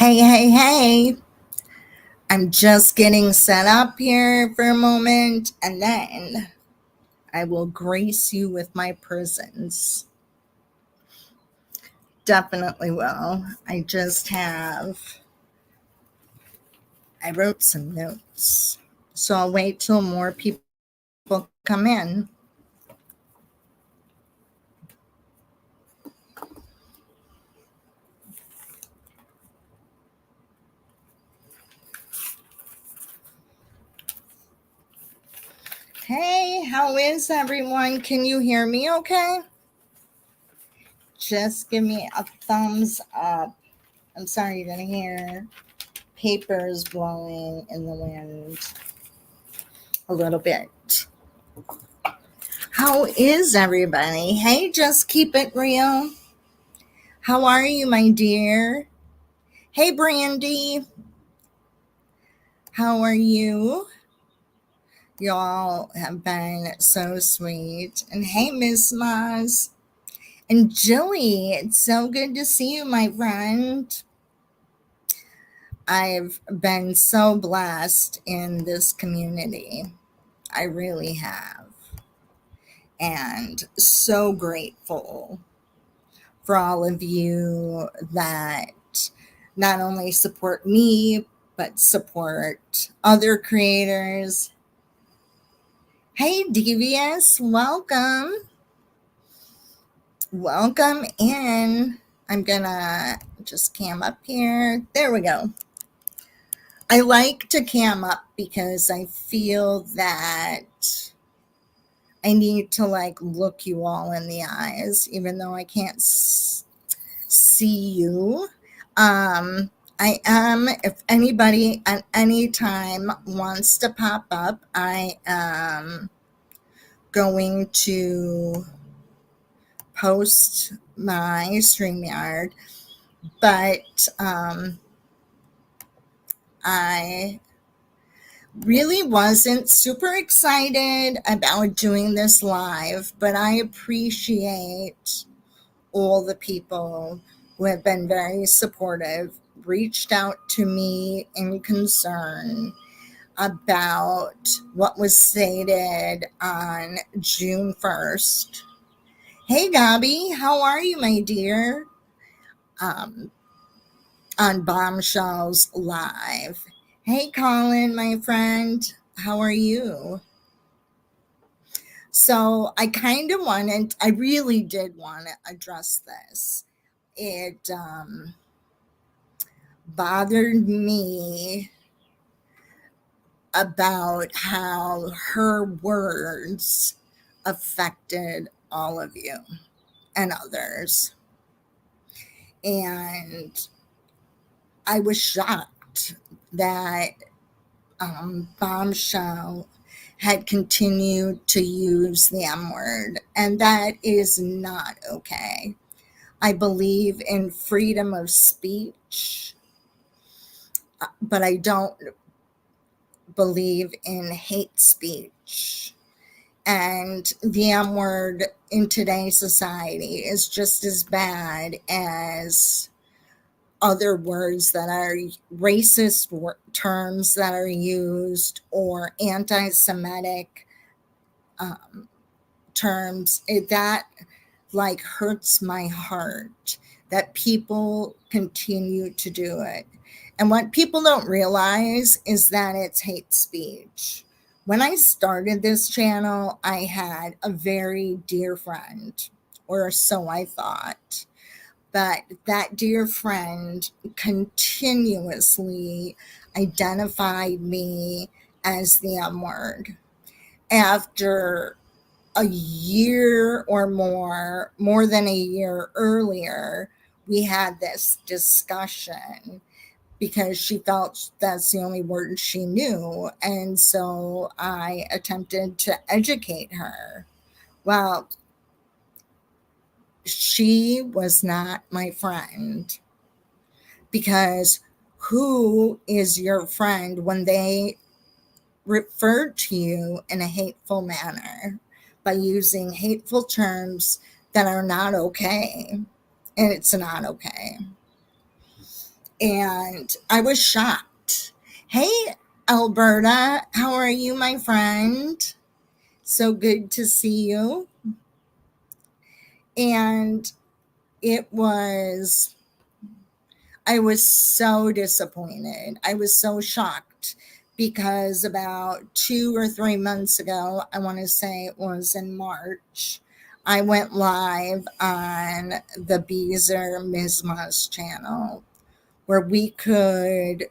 Hey, hey, hey. I'm just getting set up here for a moment and then I will grace you with my presence. Definitely will. I wrote some notes. So I'll wait till more people come in. Hey, how is everyone? Can you hear me okay? Just give me a thumbs up. I'm sorry you're going to hear papers blowing in the wind a little bit. How is everybody? Hey, just keep it real. How are you, my dear? Hey, Brandy. How are you? Y'all have been so sweet. And hey, Miss Maz. And Jilly, it's so good to see you, my friend. I've been so blessed in this community. I really have. And so grateful for all of you that not only support me, but support other creators. Hey, Devious, welcome. Welcome in. I'm gonna just cam up here. There we go. I like to cam up because I feel that I need to look you all in the eyes, even though I can't see you. I am, if anybody at any time wants to pop up, I am going to post my StreamYard, but I really wasn't super excited about doing this live, but I appreciate all the people who have been very supportive, reached out to me in concern about what was stated on June 1st. Hey, Gabi, how are you, my dear? On Bombshells Live. Hey, Colin, my friend, how are you? So I really did want to address this. It bothered me about how her words affected all of you and others. And I was shocked that Bombshell had continued to use the M word, and that is not okay. I believe in freedom of speech, but I don't believe in hate speech. And the M word in today's society is just as bad as other words that are racist terms that are used or anti-Semitic terms. That hurts my heart that people continue to do it. And what people don't realize is that it's hate speech. When I started this channel, I had a very dear friend, or so I thought. But that dear friend continuously identified me as the M word. After a year or more than a year earlier, we had this discussion because she felt that's the only word she knew. And so I attempted to educate her. Well, she was not my friend, because who is your friend when they refer to you in a hateful manner by using hateful terms that are not okay? And it's not okay. And I was shocked. Hey, Alberta, how are you, my friend? So good to see you. And it was, I was so disappointed. I was so shocked because about 2 or 3 months ago, I want to say it was in March, I went live on the Beezer Mizma's channel where we could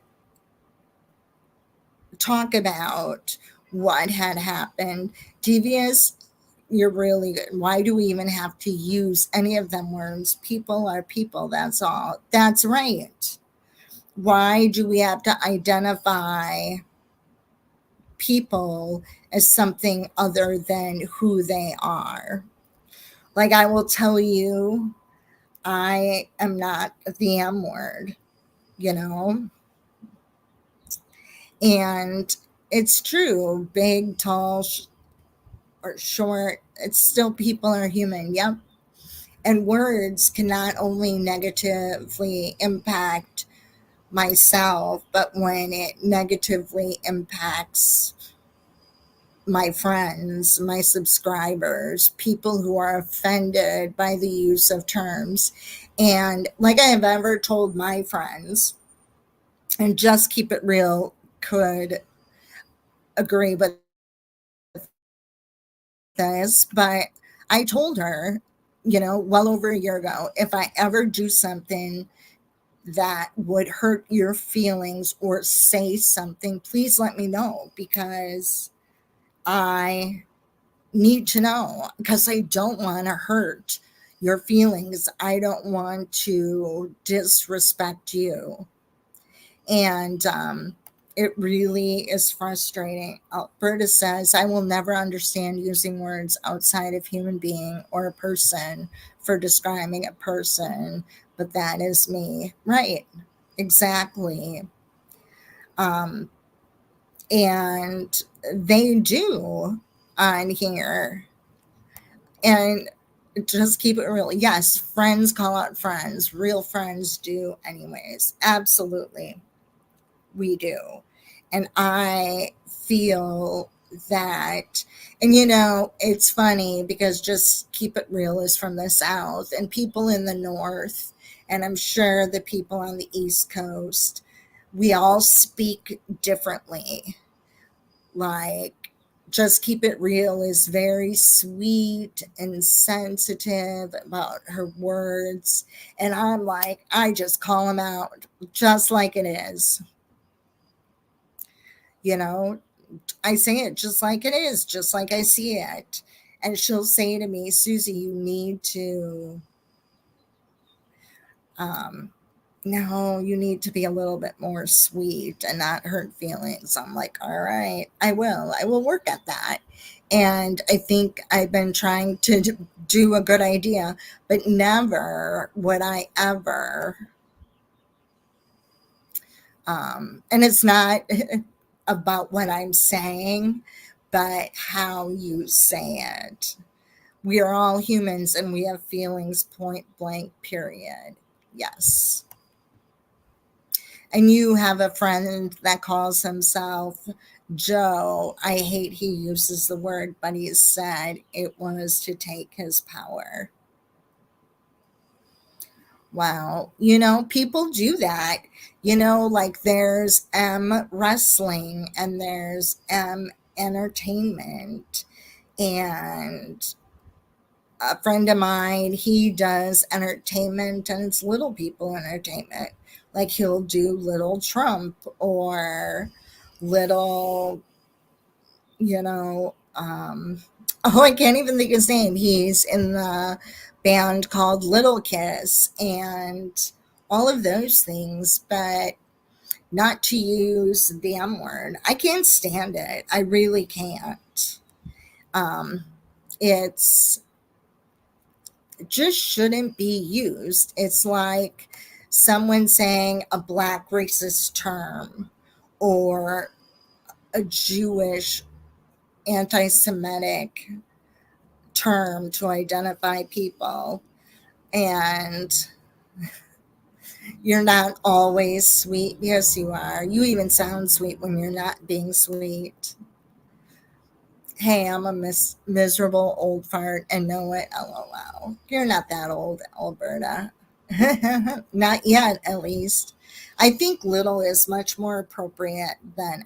talk about what had happened. Devious, you're really good. Why do we even have to use any of them words? People are people, that's all. That's right. Why do we have to identify people as something other than who they are? Like, I will tell you, I am not the M word, you know? And it's true. Big, tall, or short, it's still people are human. Yep. And words can not only negatively impact myself, but when it negatively impacts my friends, my subscribers, people who are offended by the use of terms. And like I have ever told my friends, and Just Keep It Real could agree with this, but I told her, well over a year ago, if I ever do something that would hurt your feelings or say something, please let me know because I need to know because I don't want to hurt your feelings. I don't want to disrespect you. And it really is frustrating. Alberta says, I will never understand using words outside of human being or a person for describing a person, but that is me. Right. Exactly. Um, and they do on here. And just keep it real. Yes, friends call out friends. Real friends do, anyways. Absolutely. We do. And I feel that, and it's funny because Just Keep It Real is from the South and people in the North, and I'm sure the people on the East Coast, we all speak differently. Like, Just Keep It Real is very sweet and sensitive about her words. And I'm like, I just call them out just like it is. You know, I say it just like it is, just like I see it. And she'll say to me, Susie, you need to, um, no, you need to be a little bit more sweet and not hurt feelings. I'm like, all right, I will work at that. And I think I've been trying to do a good idea, but never would I ever, and it's not about what I'm saying, but how you say it. We are all humans and we have feelings, point blank, period. Yes. And you have a friend that calls himself Joe. I hate he uses the word, but he said it was to take his power. Wow. People do that. Like there's wrestling and there's entertainment. And a friend of mine, he does entertainment and it's little people entertainment. Like he'll do Little Trump or little, you know, oh, I can't even think his name. He's in the band called Little Kiss and all of those things, but not to use the M word. I can't stand it. I really can't. Um, it's just shouldn't be used. It's like someone saying a black racist term or a Jewish anti Semitic term to identify people. And You're not always sweet. Yes, you are. You even sound sweet when you're not being sweet. Hey, I'm a miserable old fart and know it. LOL. You're not that old, Alberta. Not yet, at least. I think little is much more appropriate than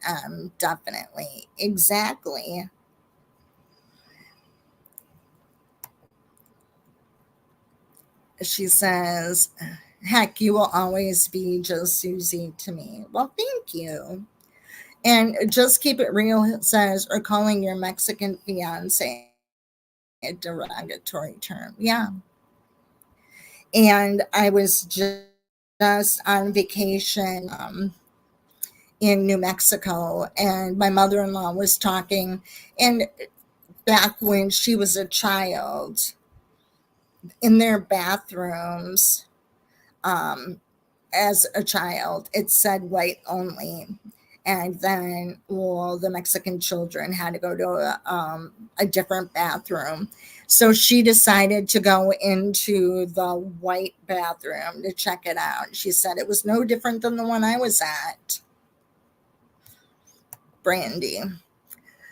definitely. Exactly. She says, heck, you will always be just Susie to me. Well, thank you. And just keep it real, it says, or calling your Mexican fiance a derogatory term. Yeah. And I was just on vacation in New Mexico, and my mother in law was talking. And back when she was a child, in their bathrooms, um, as a child, it said white only. And then, well, the Mexican children had to go to a different bathroom. So she decided to go into the white bathroom to check it out. She said it was no different than the one I was at. Brandy.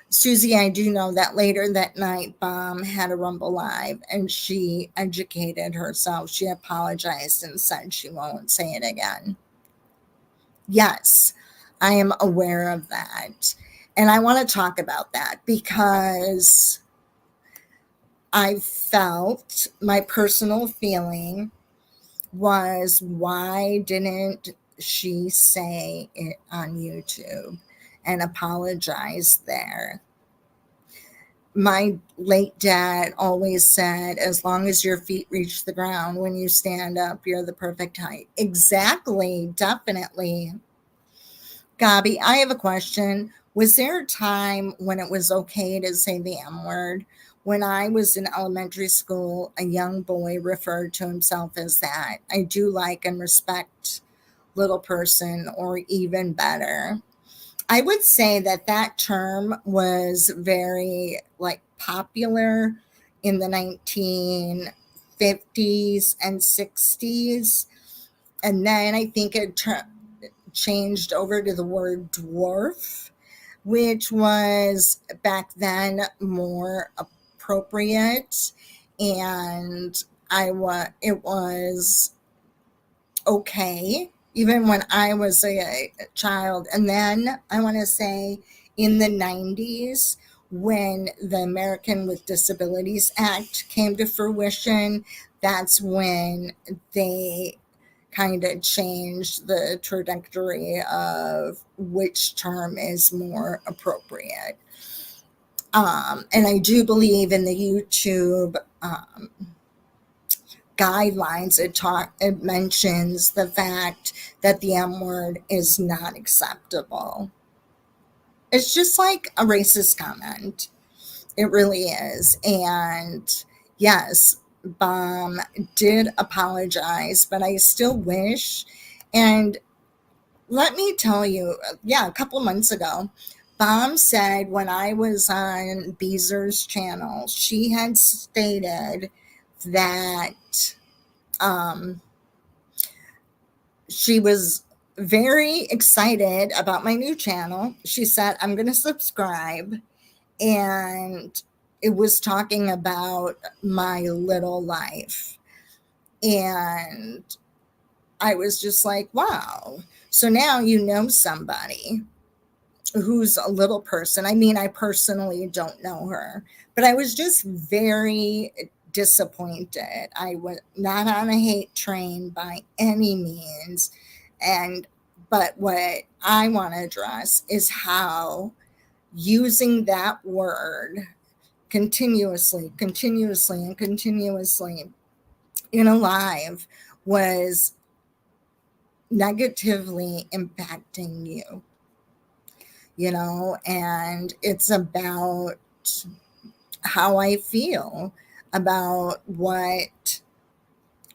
Susie, I do know that later that night, Bomb had a Rumble Live and she educated herself. She apologized and said she won't say it again. Yes, I am aware of that. And I want to talk about that because I felt my personal feeling was, why didn't she say it on YouTube and apologize there? My late dad always said, as long as your feet reach the ground when you stand up, you're the perfect height. Exactly, definitely. Gabi, I have a question. Was there a time when it was okay to say the M word? When I was in elementary school, a young boy referred to himself as that. I do like and respect little person, or even better. I would say that that term was very like popular in the 1950s and 60s. And then I think changed over to the word dwarf, which was back then more appropriate. And it was okay, even when I was a child. And then I want to say in the 90s, when the American with Disabilities Act came to fruition, that's when they kind of changed the trajectory of which term is more appropriate. And I do believe in the YouTube guidelines, it mentions the fact that the M word is not acceptable. It's just like a racist comment. It really is. And yes, Bomb did apologize, but I still wish. And let me tell you, yeah, a couple months ago, Bomb said when I was on Beezer's channel, she had stated that um, she was very excited about my new channel. She said, I'm going to subscribe. And it was talking about my little life. And I was just like, wow. So now you know somebody who's a little person. I mean, I personally don't know her, but I was just very disappointed. I was not on a hate train by any means. And, but what I want to address is how using that word continuously, and continuously in a live was negatively impacting and it's about how I feel about what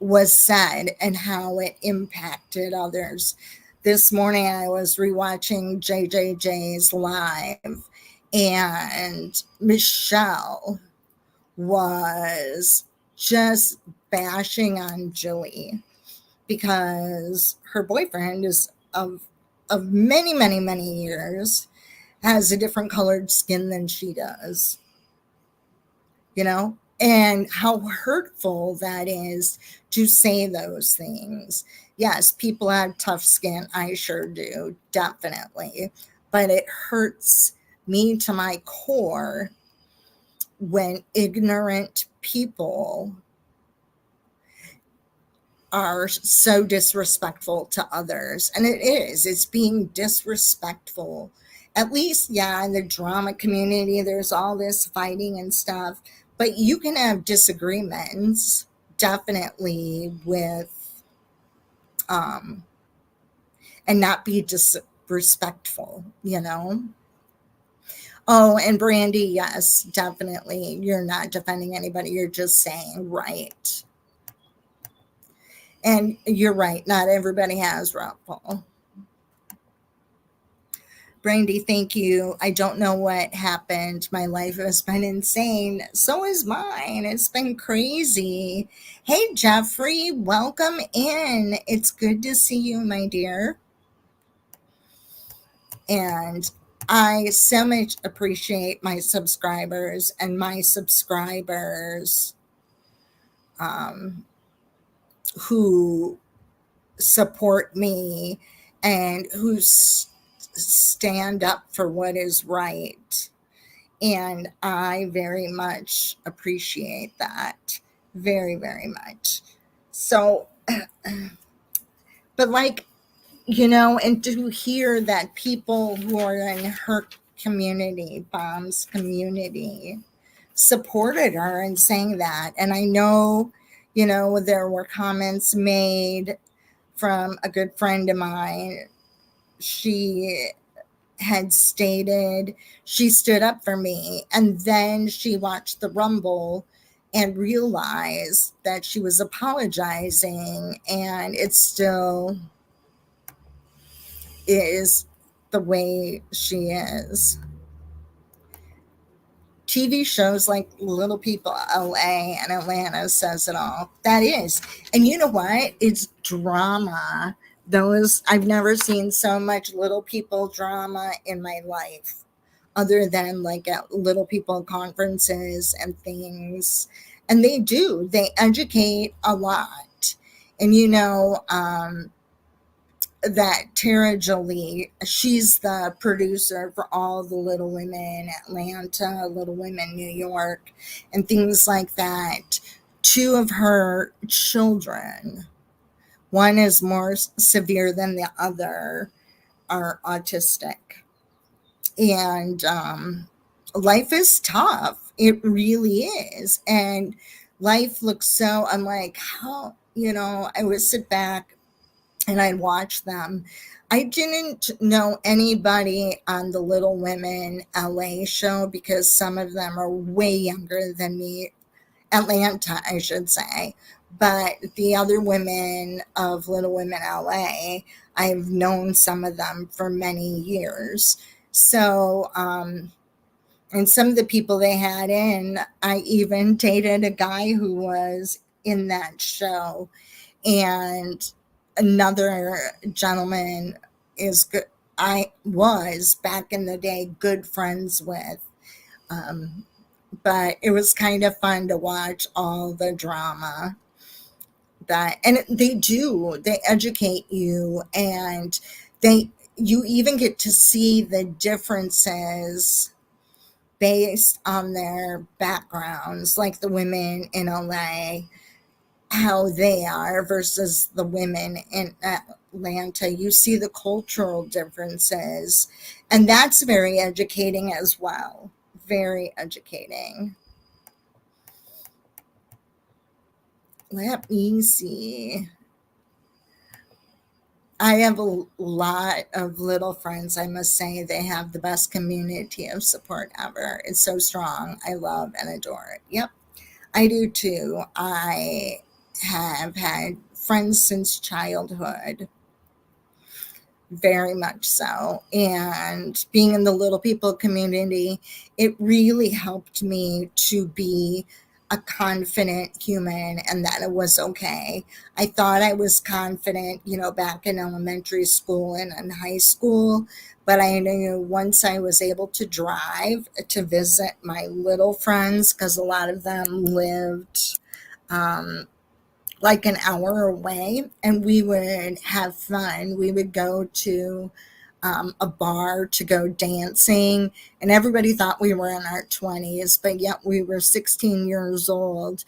was said and how it impacted others. This morning I was rewatching JJJ's live, and Michelle was just bashing on Julie because her boyfriend is of many, many, many years, has a different colored skin than she does, and how hurtful that is to say those things. Yes, people have tough skin. I sure do, definitely. But it hurts me to my core when ignorant people are so disrespectful to others. And it's being disrespectful. At least, yeah, in the drama community, there's all this fighting and stuff, but you can have disagreements definitely with, um, and not be disrespectful. Oh, and Brandy, yes, definitely. You're not defending anybody, you're just saying, right. And you're right, not everybody has Ruffle. Brandy, thank you. I don't know what happened. My life has been insane. So is mine. It's been crazy. Hey, Jeffrey, welcome in. It's good to see you, my dear. And I so much appreciate my subscribers and my subscribers who support me and who stand up for what is right. And I very much appreciate that. Very, very much. So, but and to hear that people who are in her community, Bomb's community, supported her and saying that. And I know, there were comments made from a good friend of mine. She had stated she stood up for me, and then she watched the Rumble and realized that she was apologizing, and it still is the way she is. TV shows like Little People LA and Atlanta says it all. That is. And you know what? It's drama. I've never seen so much Little People drama in my life, other than like at Little People conferences and things. And they educate a lot. And that Tara Jolie, she's the producer for all the Little Women Atlanta, Little Women New York, and things like that. Two of her children, one is more severe than the other, are autistic. And life is tough. It really is. And life looks so, I'm like, how, I would sit back and I'd watch them. I didn't know anybody on the Little Women LA show because some of them are way younger than me. Atlanta, I should say. But the other women of Little Women LA, I've known some of them for many years. So, and some of the people they had in, I even dated a guy who was in that show. And another gentleman is good. I was back in the day good friends with. But it was kind of fun to watch all the drama and they educate you, and you even get to see the differences based on their backgrounds, like the women in LA, how they are versus the women in Atlanta. You see the cultural differences, and that's very educating as well. Very educating. Let me see. I have a lot of little friends. I must say they have the best community of support ever. It's so strong. I love and adore it. Yep, I do too. I have had friends since childhood, very much so. And being in the Little People community, it really helped me to be a confident human and that it was okay. I thought I was confident, back in elementary school and in high school, but I knew once I was able to drive to visit my little friends, because a lot of them lived um, like an hour away, and we would have fun. We would go to a bar to go dancing, and everybody thought we were in our 20s, but yet we were 16 years old.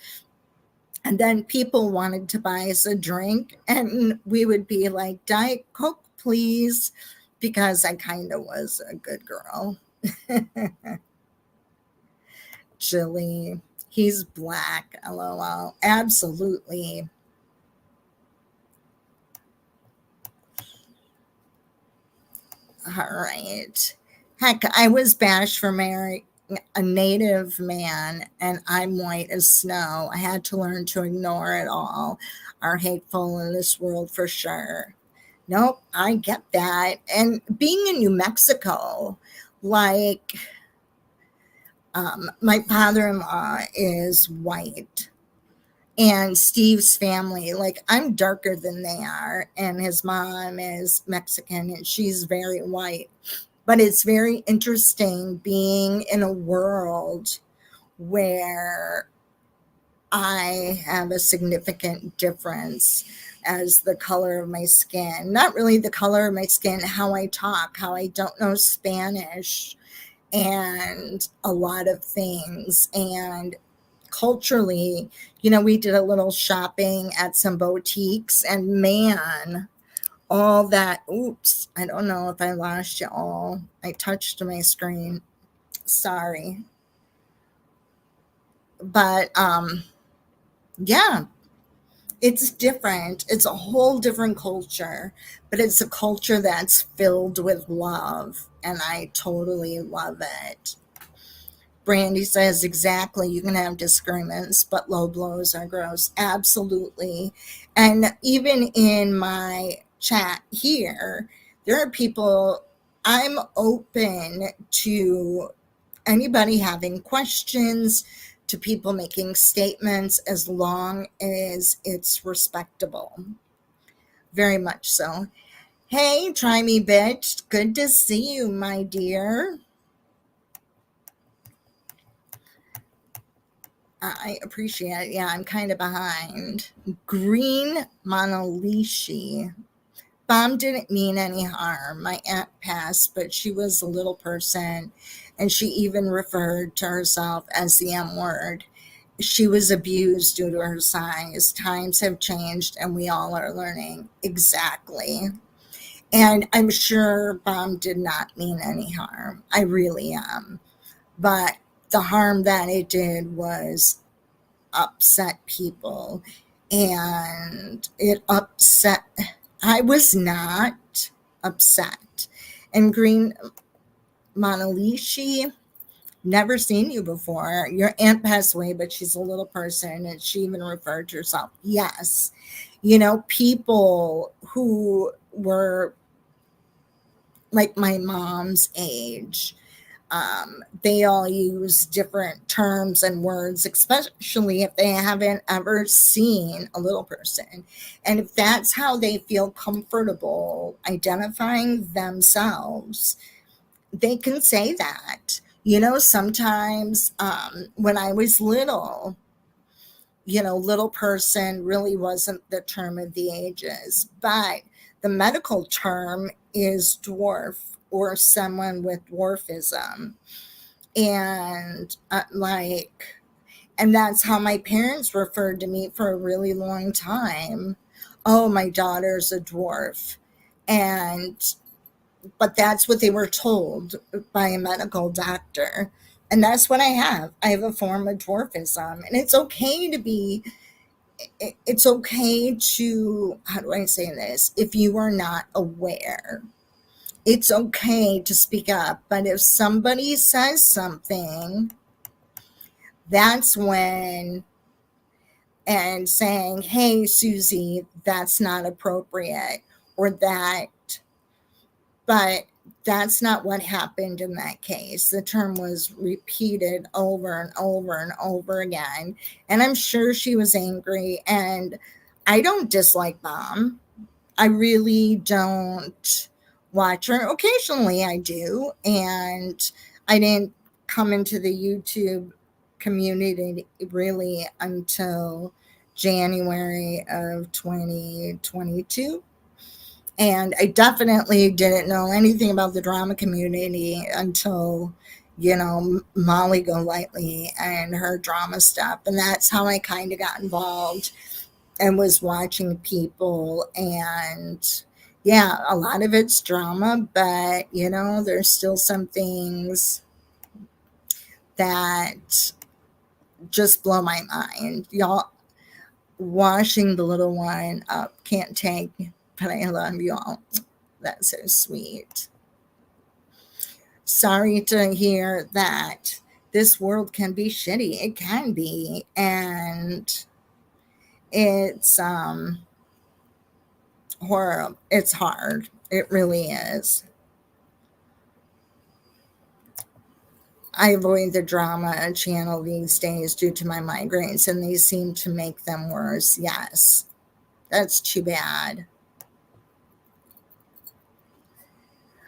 And then people wanted to buy us a drink, and we would be like, Diet Coke, please, because I kind of was a good girl. Chili. He's black, lol. Absolutely. All right. Heck, I was bashed for marrying a native man, and I'm white as snow. I had to learn to ignore it all. Are hateful in this world for sure. Nope, I get that. And being in New Mexico, like, my father in law is white, and Steve's family, like, I'm darker than they are, and his mom is Mexican and she's very white. But it's very interesting being in a world where I have a significant difference as the color of my skin. Not really the color of my skin, how I talk, how I don't know Spanish, and a lot of things. And culturally, we did a little shopping at some boutiques, and man, all that, oops, I don't know if I lost you all. I touched my screen. Sorry. But yeah, it's different. It's a whole different culture, but it's a culture that's filled with love, and I totally love it. Brandy says, exactly. You can have disagreements, but low blows are gross. Absolutely. And even in my chat here, there are people, I'm open to anybody having questions, to people making statements, as long as it's respectable. Very much so. Hey, try me, bitch. Good to see you, my dear. I appreciate it. Yeah, I'm kind of behind. Green Monolishi. Bomb didn't mean any harm. My aunt passed, but she was a little person, and she even referred to herself as the M word. She was abused due to her size. Times have changed, and we all are learning. Exactly. And I'm sure Bomb did not mean any harm. I really am. But the harm that it did was upset people, and it upset, I was not upset. And Green Monolishi, never seen you before. Your aunt passed away, but she's a little person, and she even referred to herself. Yes, people who were like my mom's age, they all use different terms and words, especially if they haven't ever seen a little person. And if that's how they feel comfortable identifying themselves, they can say that. Sometimes when I was little, little person really wasn't the term of the ages, but the medical term is dwarf, or someone with dwarfism. And and that's how my parents referred to me for a really long time. Oh, my daughter's a dwarf. And but that's what they were told by a medical doctor, and that's what I have a form of dwarfism. And it's okay to, how do I say this, if you are not aware, it's okay to speak up. But if somebody says something, that's when, and saying, hey, Susie, that's not appropriate, or that. But That's not what happened in that case. The term was repeated over and over and over again. And I'm sure she was angry. And I don't dislike Mom. I really don't watch her. Occasionally I do. And I didn't come into the YouTube community really until January of 2022. And I definitely didn't know anything about the drama community until, Molly Golightly and her drama stuff. And that's how I kind of got involved and was watching people. And yeah, a lot of it's drama, but, there's still some things that just blow my mind. Y'all, washing the little one up can't take, but I love y'all. That's so sweet. Sorry to hear that this world can be shitty. It can be. And it's horrible. It's hard. It really is. I avoid the drama channel these days due to my migraines, and they seem to make them worse. Yes, that's too bad.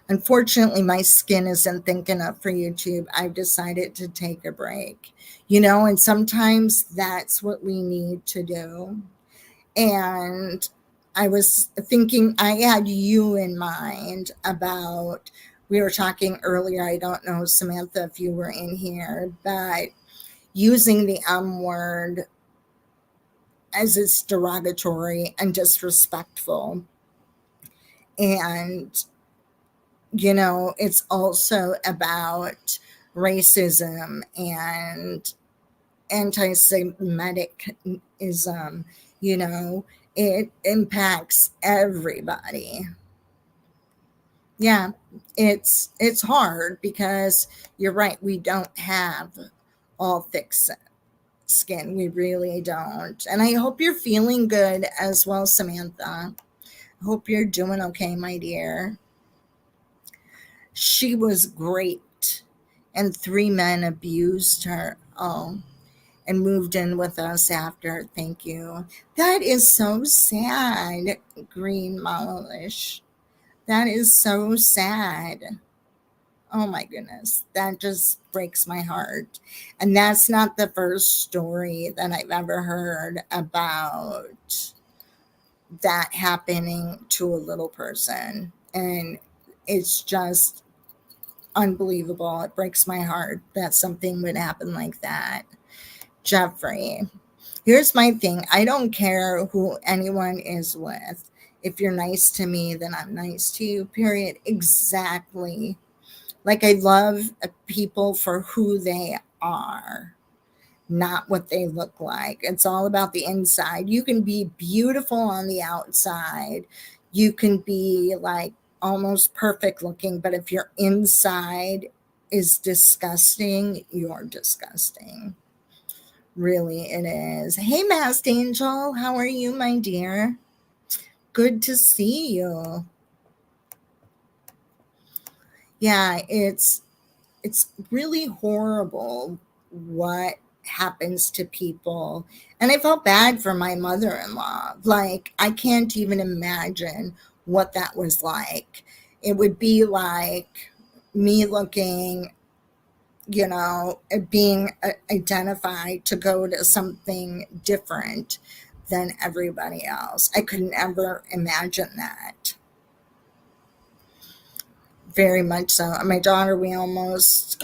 Unfortunately, my skin isn't thick enough for YouTube. I've decided to take a break, and sometimes that's what we need to do. And I was thinking, I had you in mind about, we were talking earlier. I don't know, Samantha, if you were in here, but using the word as it's derogatory and disrespectful. And it's also about racism and anti-Semitism. It impacts everybody. Yeah, it's hard because you're right. We don't have all thick skin. We really don't. And I hope you're feeling good as well, Samantha. I hope you're doing okay, my dear. She was great, and 3 men abused her. Oh, and moved in with us after. Thank you. That is so sad, Green Malish. That is so sad. Oh my goodness. That just breaks my heart. And that's not the first story that I've ever heard about that happening to a little person. And it's just unbelievable. It breaks my heart that something would happen like that. Jeffrey, here's my thing. I don't care who anyone is with. If you're nice to me, then I'm nice to you, period. Exactly. Like, I love people for who they are, not what they look like. It's all about the inside. You can be beautiful on the outside. You can be like almost perfect looking, but if your inside is disgusting, you're disgusting. Really, it is. Hey, Masked Angel, how are you, my dear? Good to see you. Yeah, it's really horrible what happens to people. And I felt bad for my mother-in-law. Like, I can't even imagine what that was like. It would be like me looking, being identified to go to something different than everybody else. I couldn't ever imagine that. Very much so. My daughter, we almost,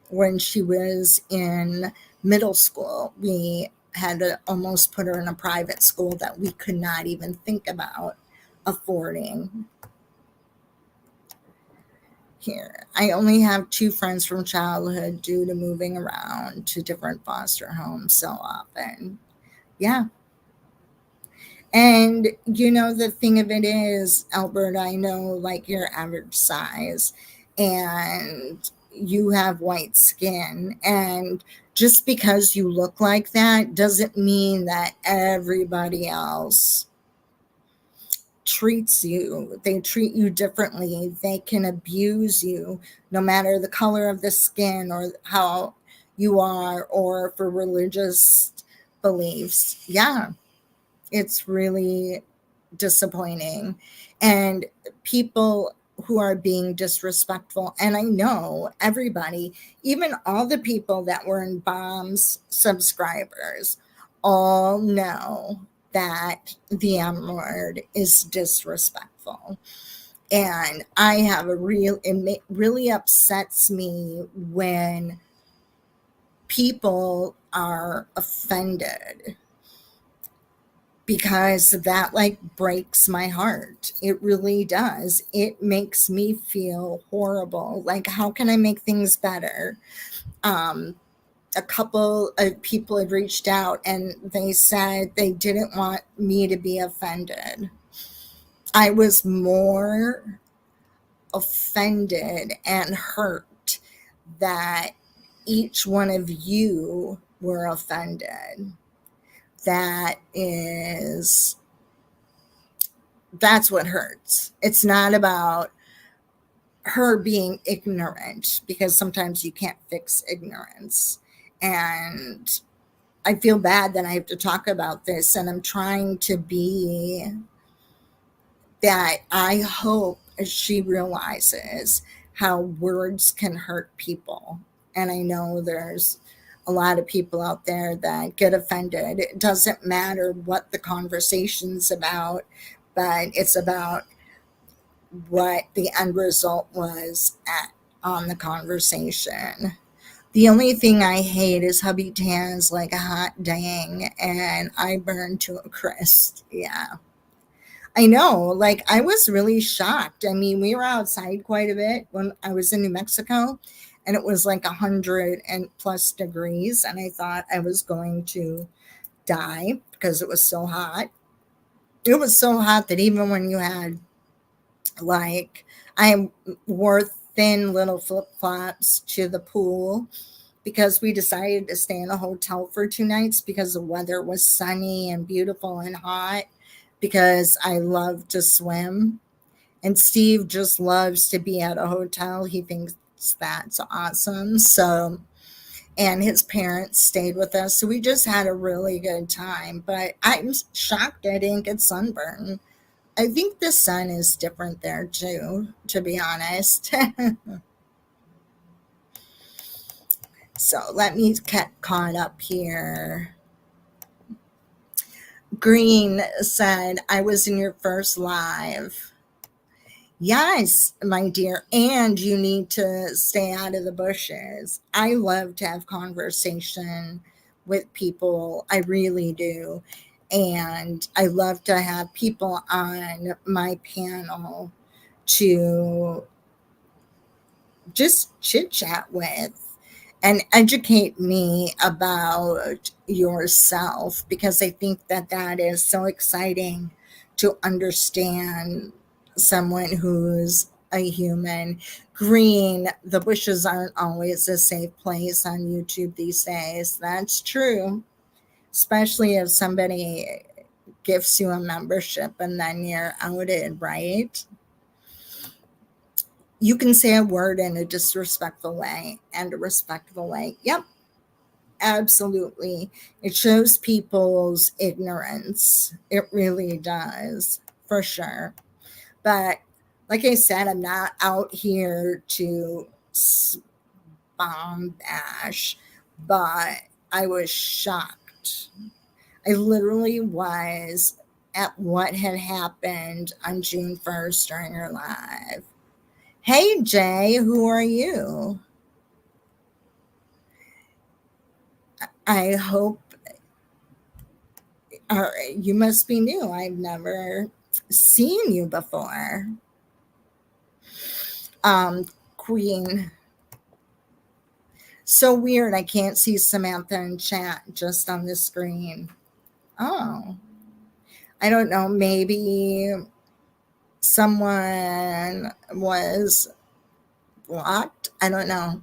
when she was in middle school, we had to almost put her in a private school that we could not even think about affording. Here, I only have 2 friends from childhood due to moving around to different foster homes so often. Yeah. And the thing of it is, Alberta, I know like your average size and you have white skin. And just because you look like that doesn't mean that everybody else treats you. They treat you differently. They can abuse you no matter the color of the skin or how you are or for religious beliefs. Yeah, it's really disappointing. And people who are being disrespectful, and I know everybody, even all the people that were in Bomb's subscribers, all know that the M word is disrespectful. And I have a real, really upsets me when people are offended, because that like breaks my heart. It really does. It makes me feel horrible. Like, how can I make things better? Um, a couple of people had reached out and they said they didn't want me to be offended. I was more offended and hurt that each one of you were offended. That is That's what hurts. It's not about her being ignorant, because sometimes you can't fix ignorance. And I feel bad that I have to talk about this, and I'm trying to be that. I hope she realizes how words can hurt people. And I know there's a lot of people out there that get offended. It doesn't matter what the conversation's about, but it's about what the end result was on the conversation. The only thing I hate is hubby tans like a hot dang, and I burn to a crisp. Yeah. I know. Like, I was really shocked. I mean, we were outside quite a bit when I was in New Mexico, and it was like 100 and plus degrees. And I thought I was going to die because it was so hot. It was so hot that even when you had, like, I wore thin little flip flops to the pool because we decided to stay in a hotel for 2 nights because the weather was sunny and beautiful and hot, because I love to swim. And Steve just loves to be at a hotel. He thinks that's awesome. So, and his parents stayed with us. So we just had a really good time. But I'm shocked I didn't get sunburned. I think the sun is different there too, to be honest. So let me get caught up here. Green said, I was in your first live. Yes, my dear. And you need to stay out of the bushes. I love to have conversation with people. I really do. And I love to have people on my panel to just chit chat with and educate me about yourself, because I think that that is so exciting to understand someone who's a human. Green, the bushes aren't always a safe place on YouTube these days. That's true, especially if somebody gives you a membership and then you're outed, right? You can say a word in a disrespectful way and a respectful way. Yep, absolutely. It shows people's ignorance. It really does, for sure. But like I said, I'm not out here to bomb bash, but I was shocked. I literally was at what had happened on June 1st during her live. Hey Jay, who are you? I hope you must be new. I've never seen you before. Um, Queen. So weird. I can't see Samantha in chat, just on the screen. Oh, I don't know. Maybe someone was blocked. I don't know.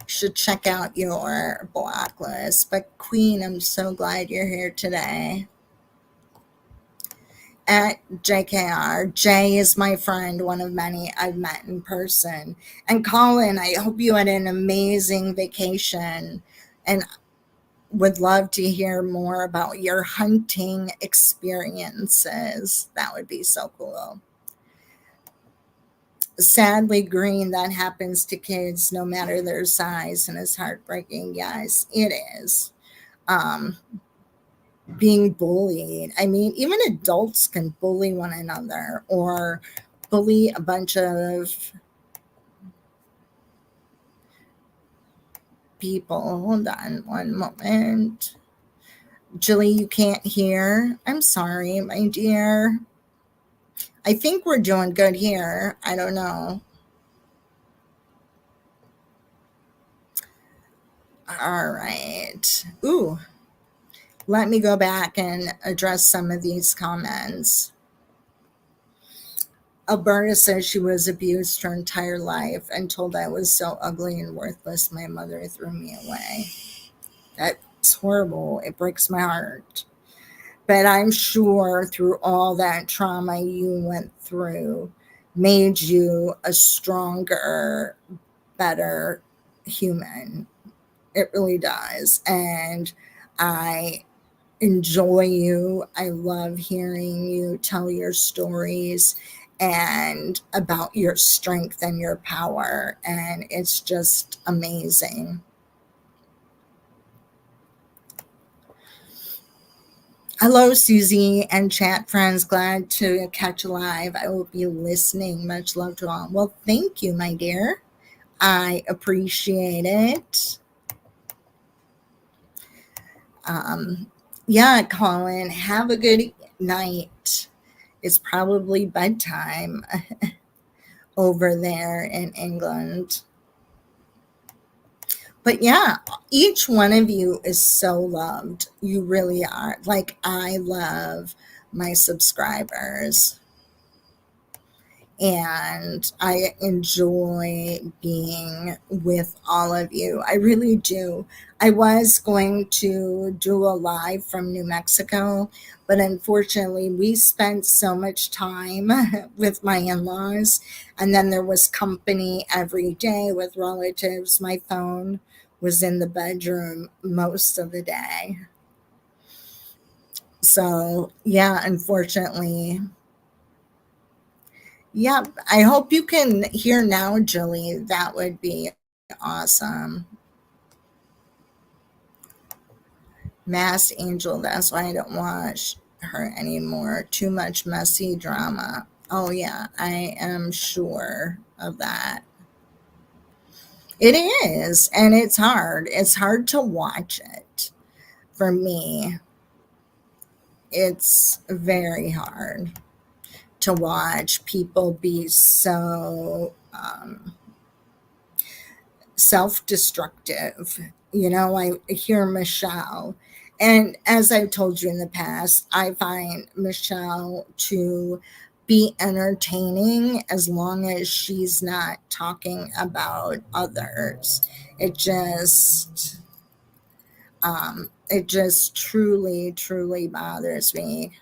Should check out your block list. But Queen, I'm so glad you're here today. at JKR. Jay is my friend, one of many I've met in person. And Colin, I hope you had an amazing vacation and would love to hear more about your hunting experiences. That would be so cool. Sadly, Green, that happens to kids no matter their size, and it's heartbreaking. Yes, it is. Um, Being bullied. I mean, even adults can bully one another or bully a bunch of people. Hold on one moment. Julie, you can't hear. I'm sorry, my dear. I think we're doing good here. I don't know. All right. Ooh, let me go back and address some of these comments. Alberta says she was abused her entire life and told I was so ugly and worthless my mother threw me away. That's horrible. It breaks my heart. But I'm sure through all that trauma you went through made you a stronger, better human. It really does. And I enjoy you. I love hearing you tell your stories and about your strength and your power. And it's just amazing. Hello, Susie and chat friends. Glad to catch you live. I will be listening. Much love to all. Well, thank you, my dear. I appreciate it. Yeah, Colin, have a good night. It's probably bedtime over there in England. But yeah, each one of you is so loved. You really are. Like, I love my subscribers. And I enjoy being with all of you. I really do. I was going to do a live from New Mexico, but unfortunately, we spent so much time with my in laws, and then there was company every day with relatives. My phone was in the bedroom most of the day. So, yeah, unfortunately, yep. I hope you can hear now, Julie. That would be awesome. Masked Angel. That's why I don't watch her anymore. Too much messy drama. Oh, yeah. I am sure of that. It is. And it's hard. It's hard to watch it for me. It's very hard to watch people be so self-destructive. I hear Michelle, and as I've told you in the past, I find Michelle to be entertaining as long as she's not talking about others. It just truly bothers me.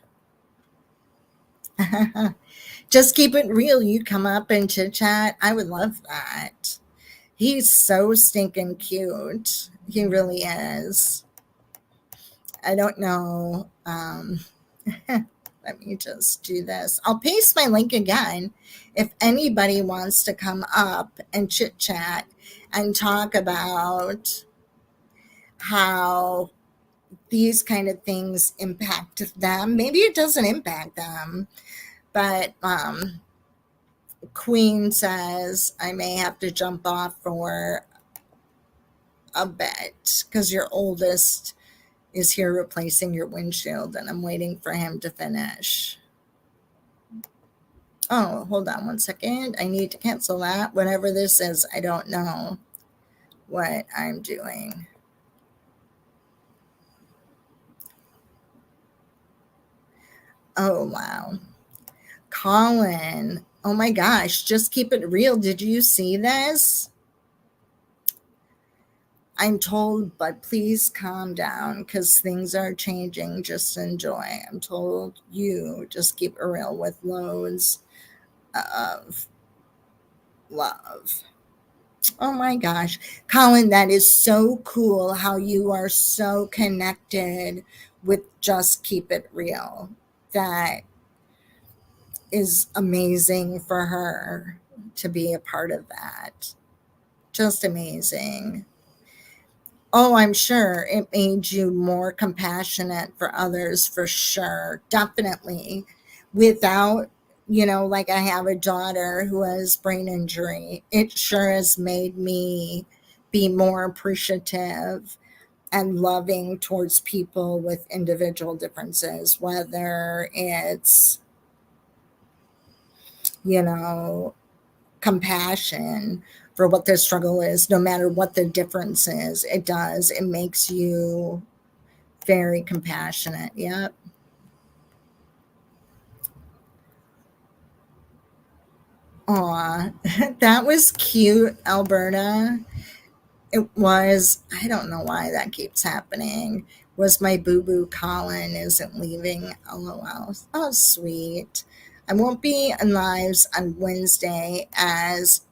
Just keep it real. You come up and chit chat. I would love that. He's so stinking cute. He really is. I don't know. Let me just do this. I'll paste my link again if anybody wants to come up and chit chat and talk about how these kind of things impact them. Maybe it doesn't impact them, but Queen says I may have to jump off for a bit because your oldest is here replacing your windshield and I'm waiting for him to finish. Oh, hold on one second. I need to cancel that. Whatever this is, I don't know what I'm doing. Oh, wow. Colin. Oh my gosh. Just keep it real. Did you see this? I'm told, but please calm down because things are changing. Just enjoy. I'm told you just keep it real with loads of love. Oh my gosh. Colin, that is so cool how you are so connected with Just Keep It Real. That is amazing for her to be a part of that. Just amazing. Oh, I'm sure it made you more compassionate for others for sure. Definitely. Without, like I have a daughter who has brain injury, it sure has made me be more appreciative and loving towards people with individual differences, whether it's, you know, compassion for what their struggle is, no matter what the difference is. It makes you very compassionate. Yep. Aw, that was cute, Alberta. It was. I don't know why that keeps happening. Was my boo boo Colin isn't leaving? LOL. Oh, sweet. I won't be in lives on Wednesday as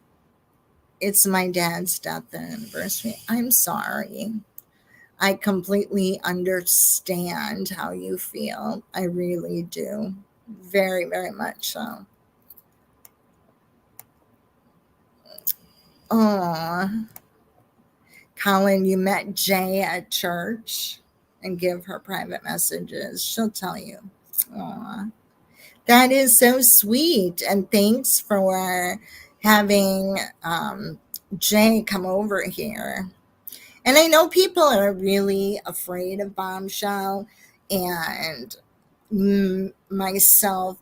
it's my dad's death anniversary. I'm sorry. I completely understand how you feel. I really do. Very, very much so. Oh, Colin, you met Jay at church and give her private messages. She'll tell you. Aw, that is so sweet. And thanks for having Jay come over here. And I know people are really afraid of Bombshell, and myself,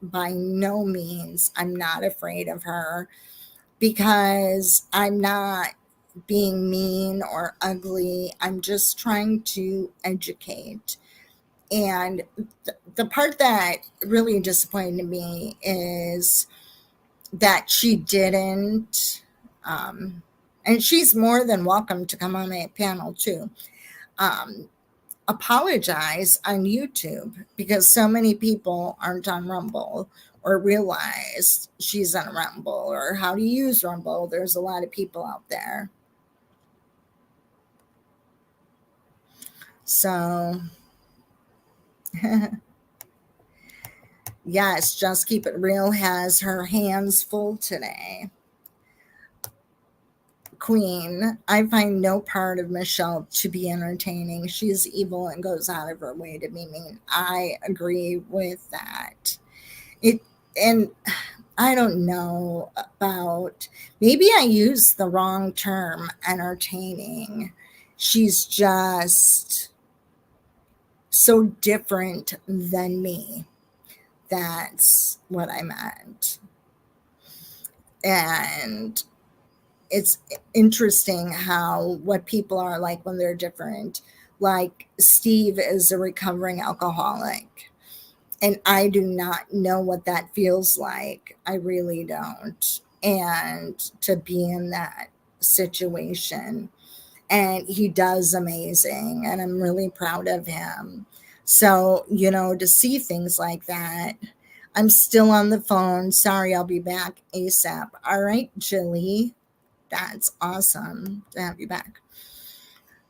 by no means, I'm not afraid of her because I'm not being mean or ugly. I'm just trying to educate. And the part that really disappointed me is that she didn't, and she's more than welcome to come on my panel too, um, apologize on YouTube because so many people aren't on Rumble or realize she's on Rumble or how to use Rumble. There's a lot of people out there. So, yes, Just Keep It Real has her hands full today. Queen, I find no part of Michelle to be entertaining. She's evil and goes out of her way to be mean. I agree with that. It and I don't know about, maybe I used the wrong term, entertaining. She's just so different than me. That's what I meant. And it's interesting how what people are like when they're different. Like Steve is a recovering alcoholic, and I do not know what that feels like. I really don't. And to be in that situation, and he does amazing, and I'm really proud of him. So, to see things like that. I'm still on the phone. Sorry, I'll be back ASAP. All right, Jilly. That's awesome to have you back.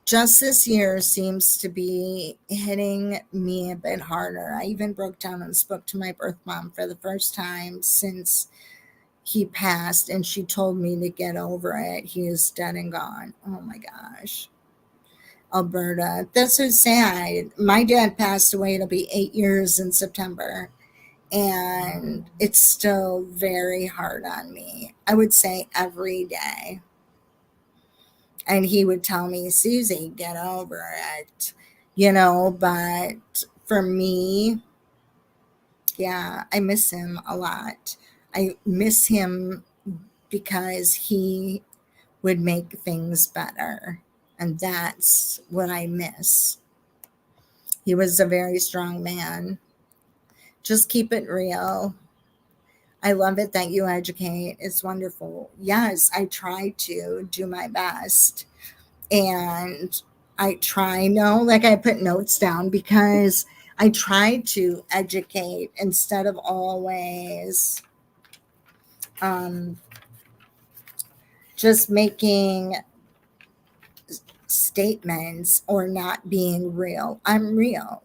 Just this year seems to be hitting me a bit harder. I even broke down and spoke to my birth mom for the first time since he passed, and she told me to get over it. He is dead and gone. Oh my gosh. Alberta. That's so sad. My dad passed away. It'll be 8 years in September. And it's still very hard on me. I would say every day. And he would tell me, Susie, get over it. But for me, yeah, I miss him a lot. I miss him because he would make things better. And that's what I miss. He was a very strong man. Just keep it real. I love it that you educate. It's wonderful. Yes, I try to do my best. And I try, no, like I put notes down because I try to educate instead of always um, just making statements or not being real. I'm real.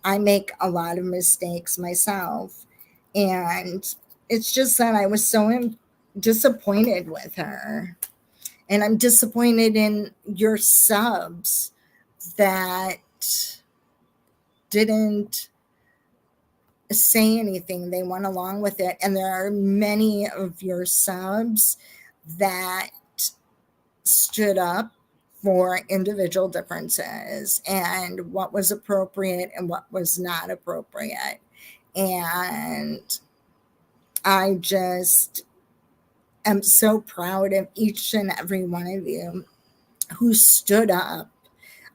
I make a lot of mistakes myself. And it's just that I was so disappointed with her. And I'm disappointed in your subs that didn't say anything. They went along with it. And there are many of your subs that stood up for individual differences and what was appropriate and what was not appropriate. And I just am so proud of each and every one of you who stood up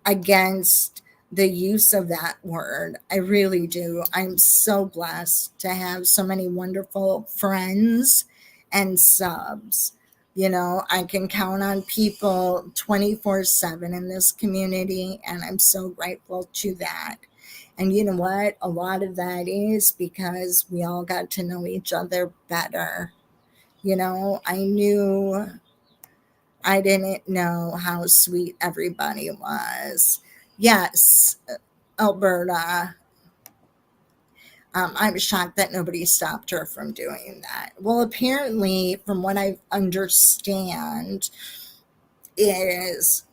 against the use of that word. I really do. I'm so blessed to have so many wonderful friends and subs. You know, I can count on people 24/7 in this community, and I'm so grateful to that. And you know what? A lot of that is because we all got to know each other better. You know, I didn't know how sweet everybody was. Yes, Alberta. I was shocked that nobody stopped her from doing that. Well, apparently, from what I understand, is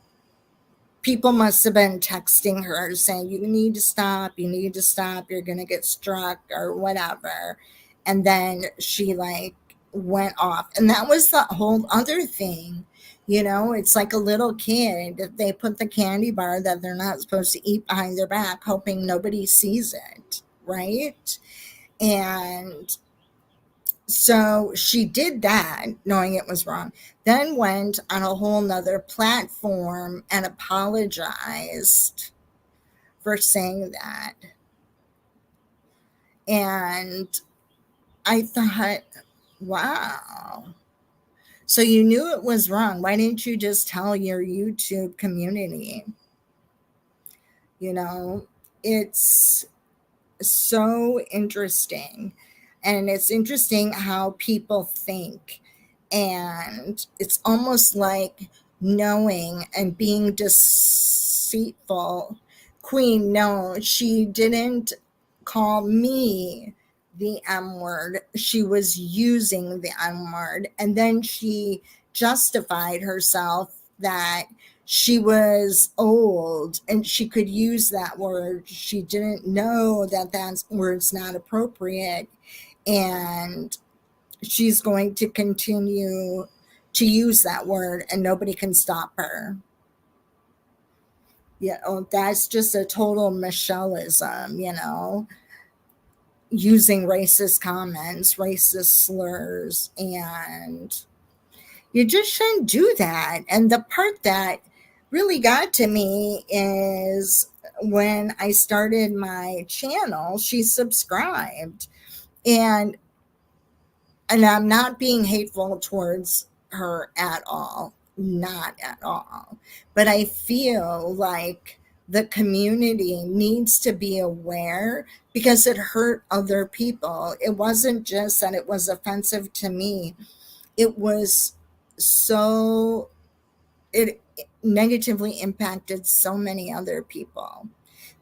people must have been texting her saying, you need to stop, you're going to get struck or whatever. And then she like went off. And that was the whole other thing. You know, it's like a little kid. They put the candy bar that they're not supposed to eat behind their back, hoping nobody sees it. Right. And so she did that knowing it was wrong, then went on a whole nother platform and apologized for saying that. And I thought, wow. So you knew it was wrong. Why didn't you just tell your YouTube community? You know, it's so interesting. And it's interesting how people think. And it's almost like knowing and being deceitful. Queen, no, she didn't call me the M word. She was using the M word. And then she justified herself that she was old and she could use that word. She didn't know that that word's not appropriate. And she's going to continue to use that word and nobody can stop her. You know, that's just a total Michelleism, you know, using racist comments, racist slurs, and you just shouldn't do that. And the part that really got to me is when I started my channel, she subscribed. And I'm not being hateful towards her at all, not at all. But I feel like the community needs to be aware because it hurt other people. It wasn't just that it was offensive to me, it was so, it negatively impacted so many other people,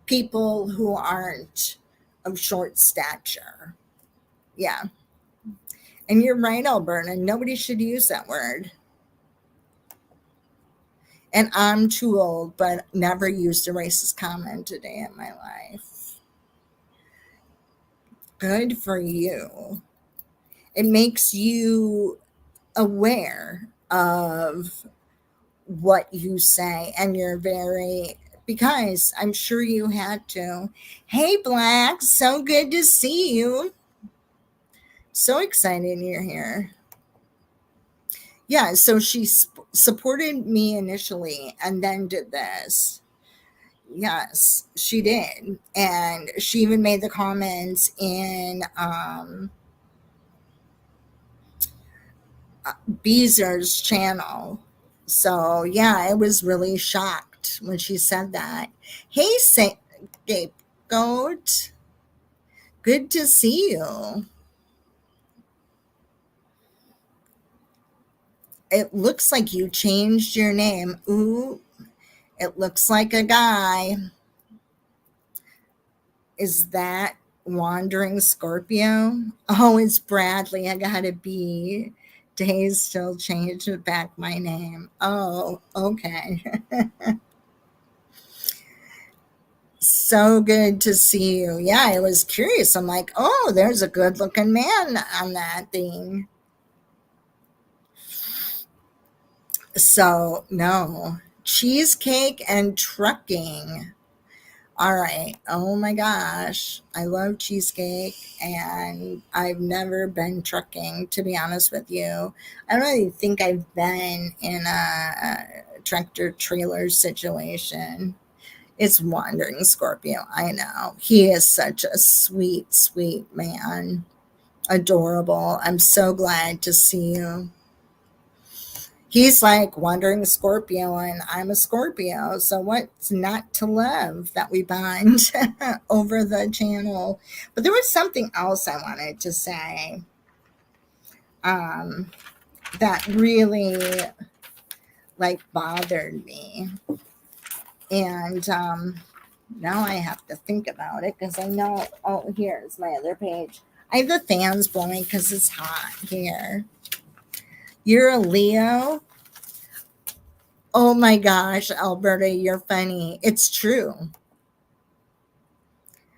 people who aren't of short stature. Yeah. And you're right, Alberta. Nobody should use that word. And I'm too old, but never used a racist comment a day in my life. Good for you. It makes you aware of what you say, and you're very, because I'm sure you had to. Hey, Black, so good to see you. So excited you're here. Yeah, so she supported me initially and then did this. Yes, she did. And she even made the comments in Beezer's channel. So yeah, I was really shocked when she said that. Hey, Scapegoat, good to see you. It looks like you changed your name. Ooh, it looks like a guy. Is that Wandering Scorpio? Oh, it's Bradley. I gotta be. Days still changed back my name. Oh, okay. So good to see you. Yeah, I was curious. I'm like, oh, there's a good looking man on that thing. So, no. Cheesecake and trucking. All right. Oh my gosh. I love cheesecake and I've never been trucking, to be honest with you. I don't even think I've been in a tractor trailer situation. It's Wandering Scorpio. I know. He is such a sweet, sweet man. Adorable. I'm so glad to see you. He's like Wandering Scorpio, and I'm a Scorpio. So, what's not to love that we bond over the channel? But there was something else I wanted to say um, that really like bothered me. And now I have to think about it because I know, oh, here's my other page. I have the fans blowing because it's hot here. You're a Leo? Oh my gosh, Alberta, you're funny. It's true.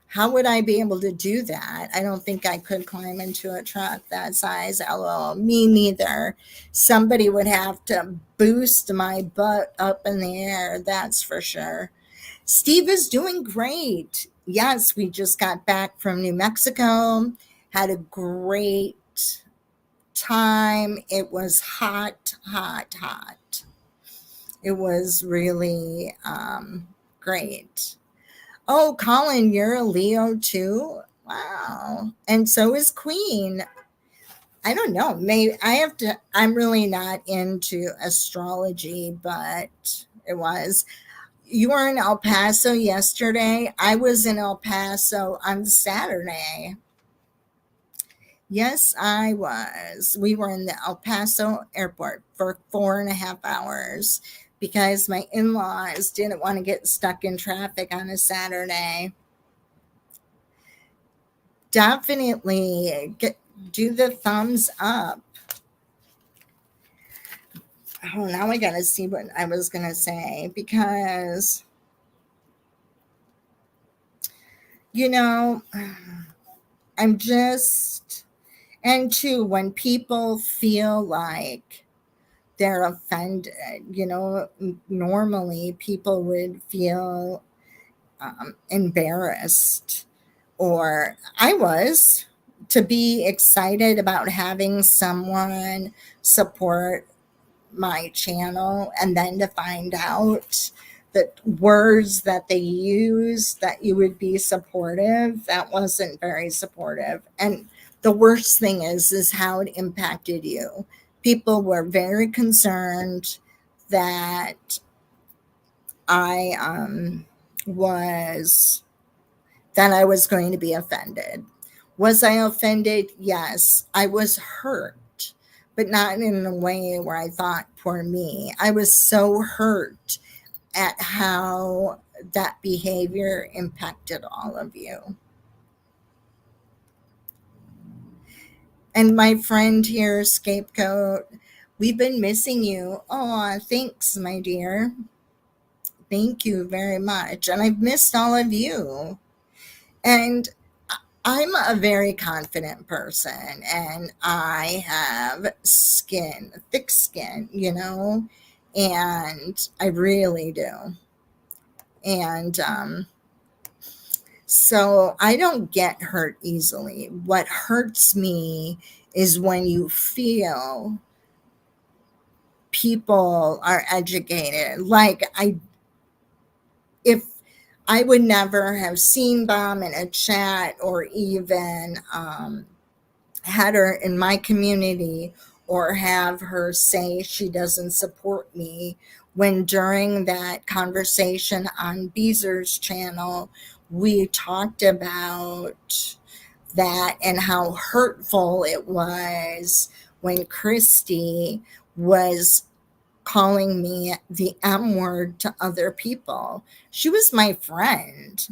How would I be able to do that? I don't think I could climb into a truck that size. LOL. Me neither. Somebody would have to boost my butt up in the air, that's for sure. Steve is doing great. Yes, we just got back from New Mexico, had a great time. It was hot, hot, hot. It was really great. Oh, Colin, you're a Leo too? Wow. And so is Queen. I don't know. Maybe I have to, I'm really not into astrology, but it was. You were in El Paso yesterday. I was in El Paso on Saturday. Yes, I was. We were in the El Paso airport for 4.5 hours because my in laws didn't want to get stuck in traffic on a Saturday. Definitely do the thumbs up. Oh, now I got to see what I was going to say because, you know, I'm just, and two, when people feel like they're offended, normally people would feel embarrassed, or I was, to be excited about having someone support my channel and then to find out that words that they use that you would be supportive, that wasn't very supportive. And the worst thing is how it impacted you. People were very concerned that I was that I was going to be offended. Was I offended? Yes. I was hurt, but not in a way where I thought, poor me. I was so hurt at how that behavior impacted all of you. And my friend here, Scapegoat, we've been missing you. Oh, thanks, my dear. Thank you very much. And I've missed all of you. And I'm a very confident person and I have skin, thick skin, and I really do. And so I don't get hurt easily. What hurts me is when you feel people are educated. Like if I would never have seen Bomb in a chat or even had her in my community or have her say she doesn't support me, when during that conversation on Beezer's channel, we talked about that and how hurtful it was when Christy was calling me the M word to other people. She was my friend.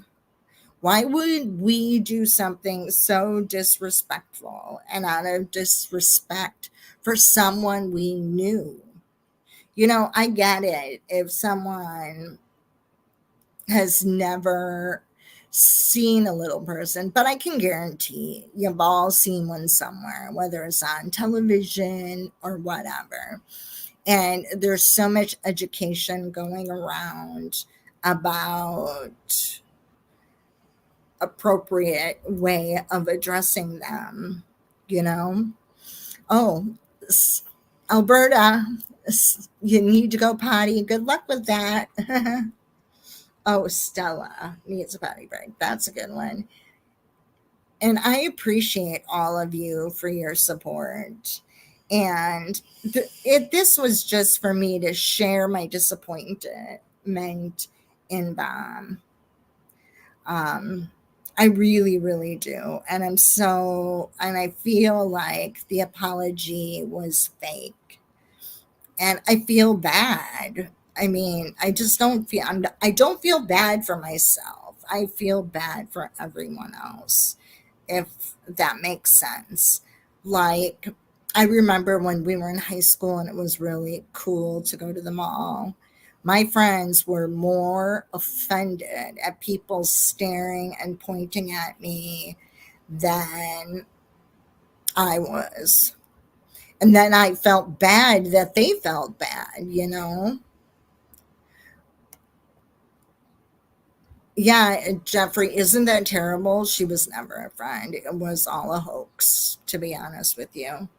Why would we do something so disrespectful and out of disrespect for someone we knew? I get it if someone has never seen a little person, but I can guarantee you've all seen one somewhere, whether it's on television or whatever. And there's so much education going around about appropriate way of addressing them, you know? Oh, Alberta, you need to go potty. Good luck with that. Oh, Stella needs a potty break. That's a good one. And I appreciate all of you for your support. And this was just for me to share my disappointment in Bomb. I really, really do. And I feel like the apology was fake. And I feel bad. I mean, I don't feel bad for myself. I feel bad for everyone else, if that makes sense. Like, I remember when we were in high school and it was really cool to go to the mall. My friends were more offended at people staring and pointing at me than I was. And then I felt bad that they felt bad. Yeah, Jeffrey, isn't that terrible? She was never a friend. It was all a hoax, to be honest with you.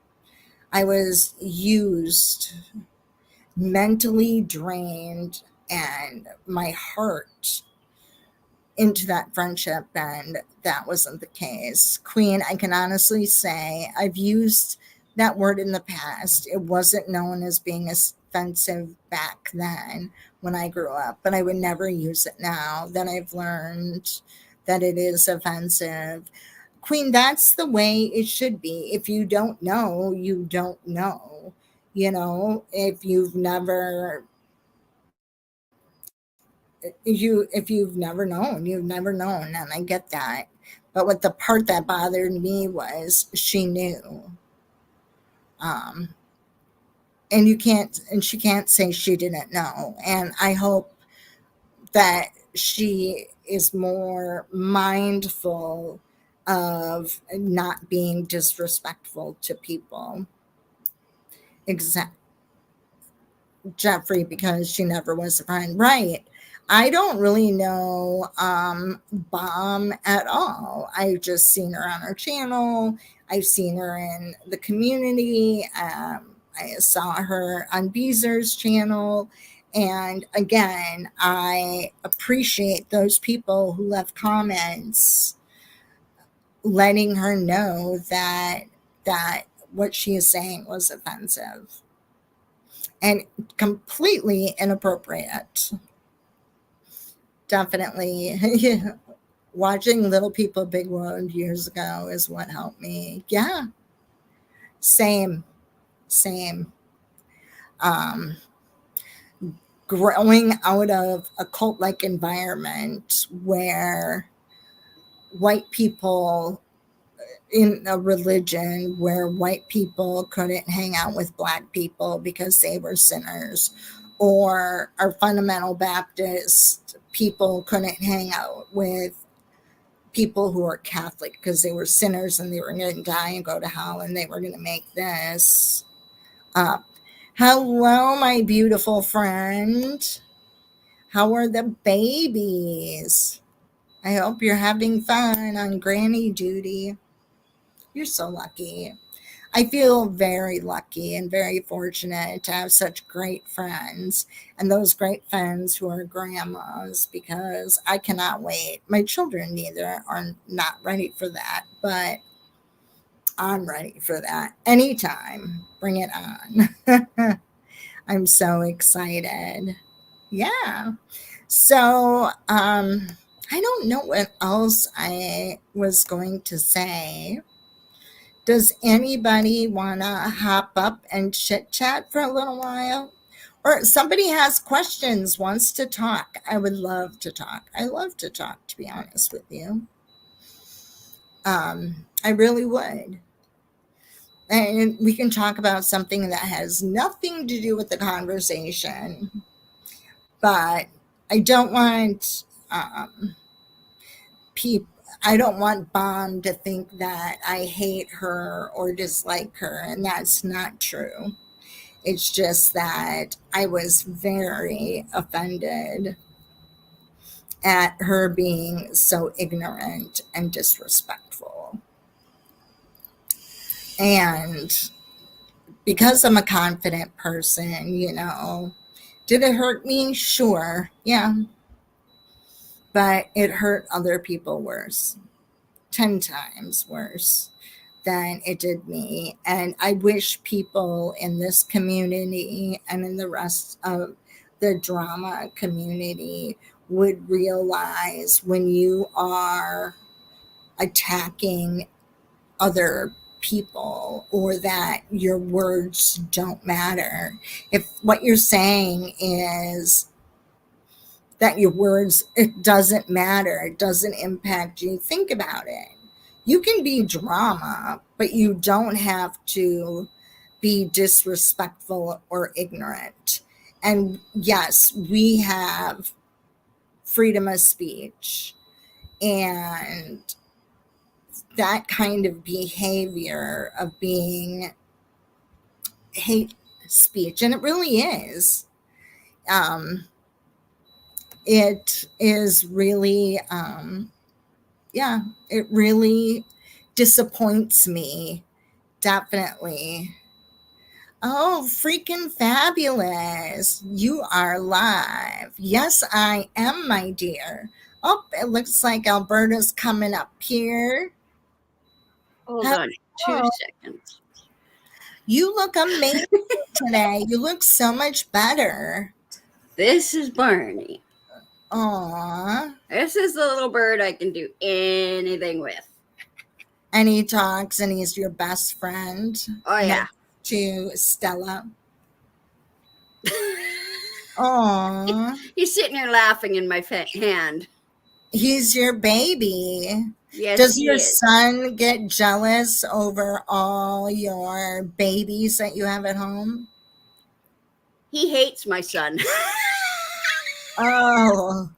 I was used, mentally drained, and my heart into that friendship, and that wasn't the case. Queen, I can honestly say I've used that word in the past. It wasn't known as being offensive back then when I grew up, but I would never use it now that I've learned that it is offensive. Queen, that's the way it should be. If you don't know, you don't know. If you've never known, you've never known, and I get that. But what the part that bothered me was she knew. Um and she can't say she didn't know. And I hope that she is more mindful of not being disrespectful to people. Exactly. Jeffrey, because she never was a friend. Right. I don't really know Bomb at all. I've just seen her on her channel. I've seen her in the community. I saw her on Beezer's channel. And again, I appreciate those people who left comments letting her know that what she is saying was offensive and completely inappropriate. Definitely. Watching Little People Big World years ago is what helped me. Yeah, same, same. Um, Growing out of a cult like environment where white people, in a religion where white people couldn't hang out with black people because they were sinners, or our fundamental Baptist people couldn't hang out with people who are Catholic because they were sinners and they were going to die and go to hell and they were going to make this up. Hello, my beautiful friend. How are the babies? I hope you're having fun on granny duty. You're so lucky. I feel very lucky and very fortunate to have such great friends, and those great friends who are grandmas, because I cannot wait. My children neither are not ready for that, but I'm ready for that. Anytime. Bring it on. I'm so excited. Yeah. So, I don't know what else I was going to say. Does anybody want to hop up and chit chat for a little while? Or somebody has questions, wants to talk. I would love to talk. I love to talk, to be honest with you. I really would. And we can talk about something that has nothing to do with the conversation, but I don't want people. I don't want Bomb to think that I hate her or dislike her, and that's not true. It's just that I was very offended at her being so ignorant and disrespectful. And because I'm a confident person, did it hurt me? Sure. Yeah. But it hurt other people worse, 10 times worse than it did me. And I wish people in this community and in the rest of the drama community would realize when you are attacking other people or that your words don't matter. If what you're saying is that your words, it doesn't matter, it doesn't impact you, think about it. You can be drama, but you don't have to be disrespectful or ignorant. And yes, we have freedom of speech, and that kind of behavior of being hate speech, and it really is. Um, it is really, yeah, it really disappoints me. Definitely. Oh, freaking fabulous. You are live. Yes, I am, my dear. Oh, it looks like Alberta's coming up here. Hold on Hello. 2 seconds. You look amazing today. You look so much better. This is Barney. Aw. This is the little bird I can do anything with. And he talks and he's your best friend. Oh, yeah. Next to Stella. Aw. He's sitting here laughing in my hand. He's your baby. Yes, Does he your is. son get jealous over all your babies that you have at home? He hates my son. Oh,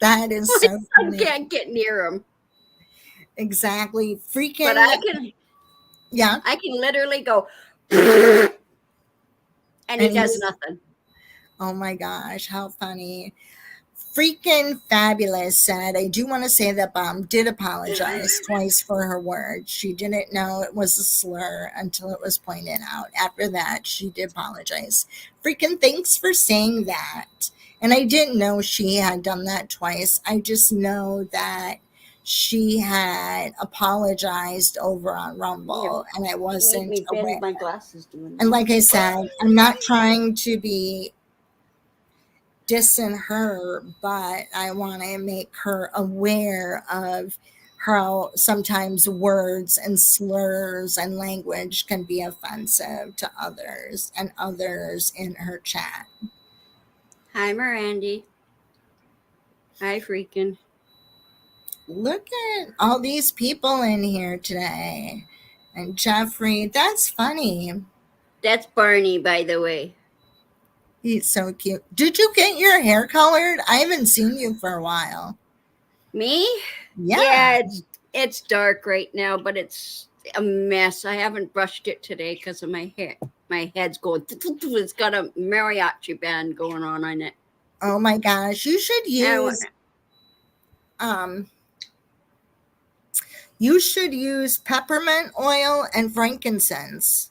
that is so I funny. can't get near him. Exactly. Freaking. But Yeah. I can literally go, and he does nothing. Oh my gosh, how funny. Freaking fabulous said, I do want to say that Bomb did apologize twice for her words. She didn't know it was a slur until it was pointed out. After that, she did apologize. Freaking thanks for saying that. And I didn't know she had done that twice. I just know that she had apologized over on Rumble, and I wasn't Made me aware. bend my glasses doing And that. like I said, I'm not trying to be dissing her, but I want to make her aware of how sometimes words and slurs and language can be offensive to others and others in her chat. Hi, Mirandy. Hi, freaking. Look at all these people in here today. And Jeffrey, that's funny. That's Barney, by the way. He's so cute. Did you get your hair colored? I haven't seen you for a while. Me? Yeah. It's dark right now, but it's a mess. I haven't brushed it today because of my hair. My head's going. It's got a mariachi band going on it. Oh my gosh, you should use peppermint oil and frankincense.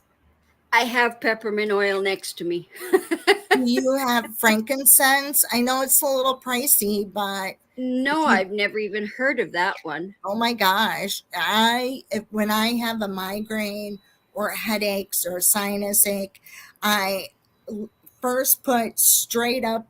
I have peppermint oil next to me. you have frankincense? I know it's a little pricey, but if No, you, I've never even heard of that one. oh my gosh, when I have a migraine or headaches or sinus ache, I first put straight up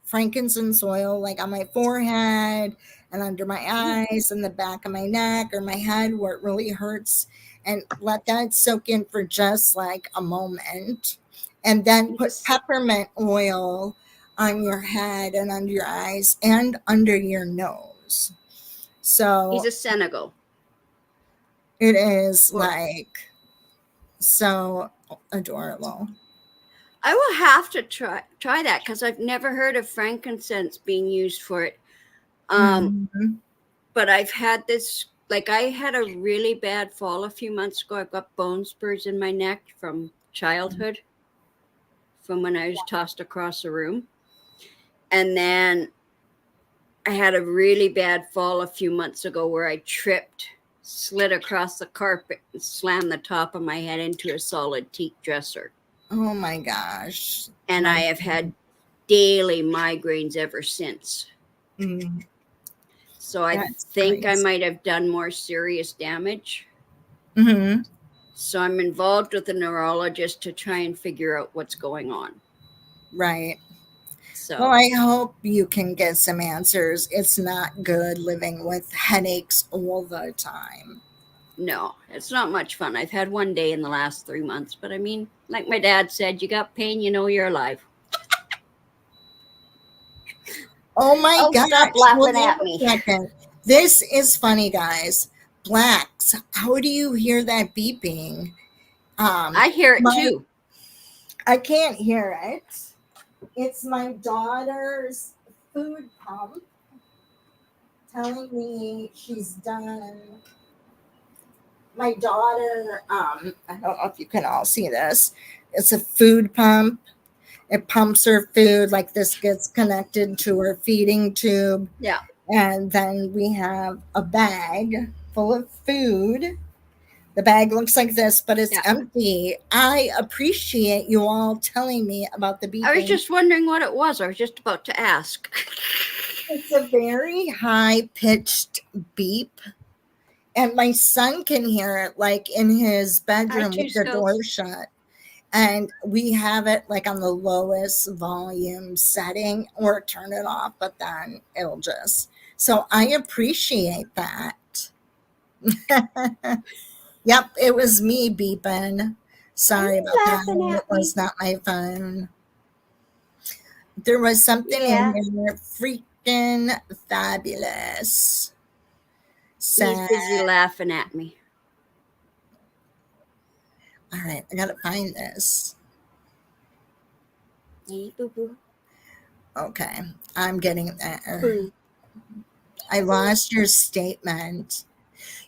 frankincense oil like on my forehead and under my Mm, eyes and the back of my neck or my head where it really hurts, and let that soak in for just like a moment, and then he's a, put peppermint oil on your head and under your eyes and under your nose. he's So a Senegal. it is Or like so adorable. I will have to try that because I've never heard of frankincense being used for it. Um, Mhm. but I've had this, like I had a really bad fall a few months ago. I've got bone spurs in my neck from childhood, from when I was tossed across a room. And then I had a really bad fall a few months ago where I tripped, slid across the carpet, and slammed the top of my head into a solid teak dresser. Oh my gosh. And I My have had daily migraines ever since. mm, So I that's think I crazy. might have done more serious damage. Hmm. So I'm involved with a neurologist to try and figure out what's going on. Right. Well, So, I hope you can get some answers. It's not good living with headaches all the time. no, it's not much fun. I've had one day in the last 3 months, but I mean, like my dad said, you got pain, you know you're alive. Oh my Oh, stop gosh. Hold laughing on at me. a second. This is funny, guys. Blacks, how do you hear that beeping? I hear it My too. I can't hear it. It's my daughter's food pump telling me she's done. My daughter, I don't know if you can all see this. It's a food pump. It pumps her food, like this gets connected to her feeding tube. Yeah. And then we have a bag full of food. The bag looks like this, but it's Yeah. empty. I appreciate you all telling me about the I was beeping. just wondering what it was. I was just about to ask. It's a very high pitched beep. And my son can hear it like in his Hi, bedroom two with the door skills. shut. And we have it like on the lowest volume setting or turn it off, but then it'll just. So I appreciate that. Yep, it was me beeping. Are Sorry you about laughing that. It at was me? not my phone. There was something in Yeah. there freaking fabulous. He's Sad. busy laughing at me. All right, I gotta find this. Hey, boo boo. Okay, I'm getting there. Boo. I lost your statement.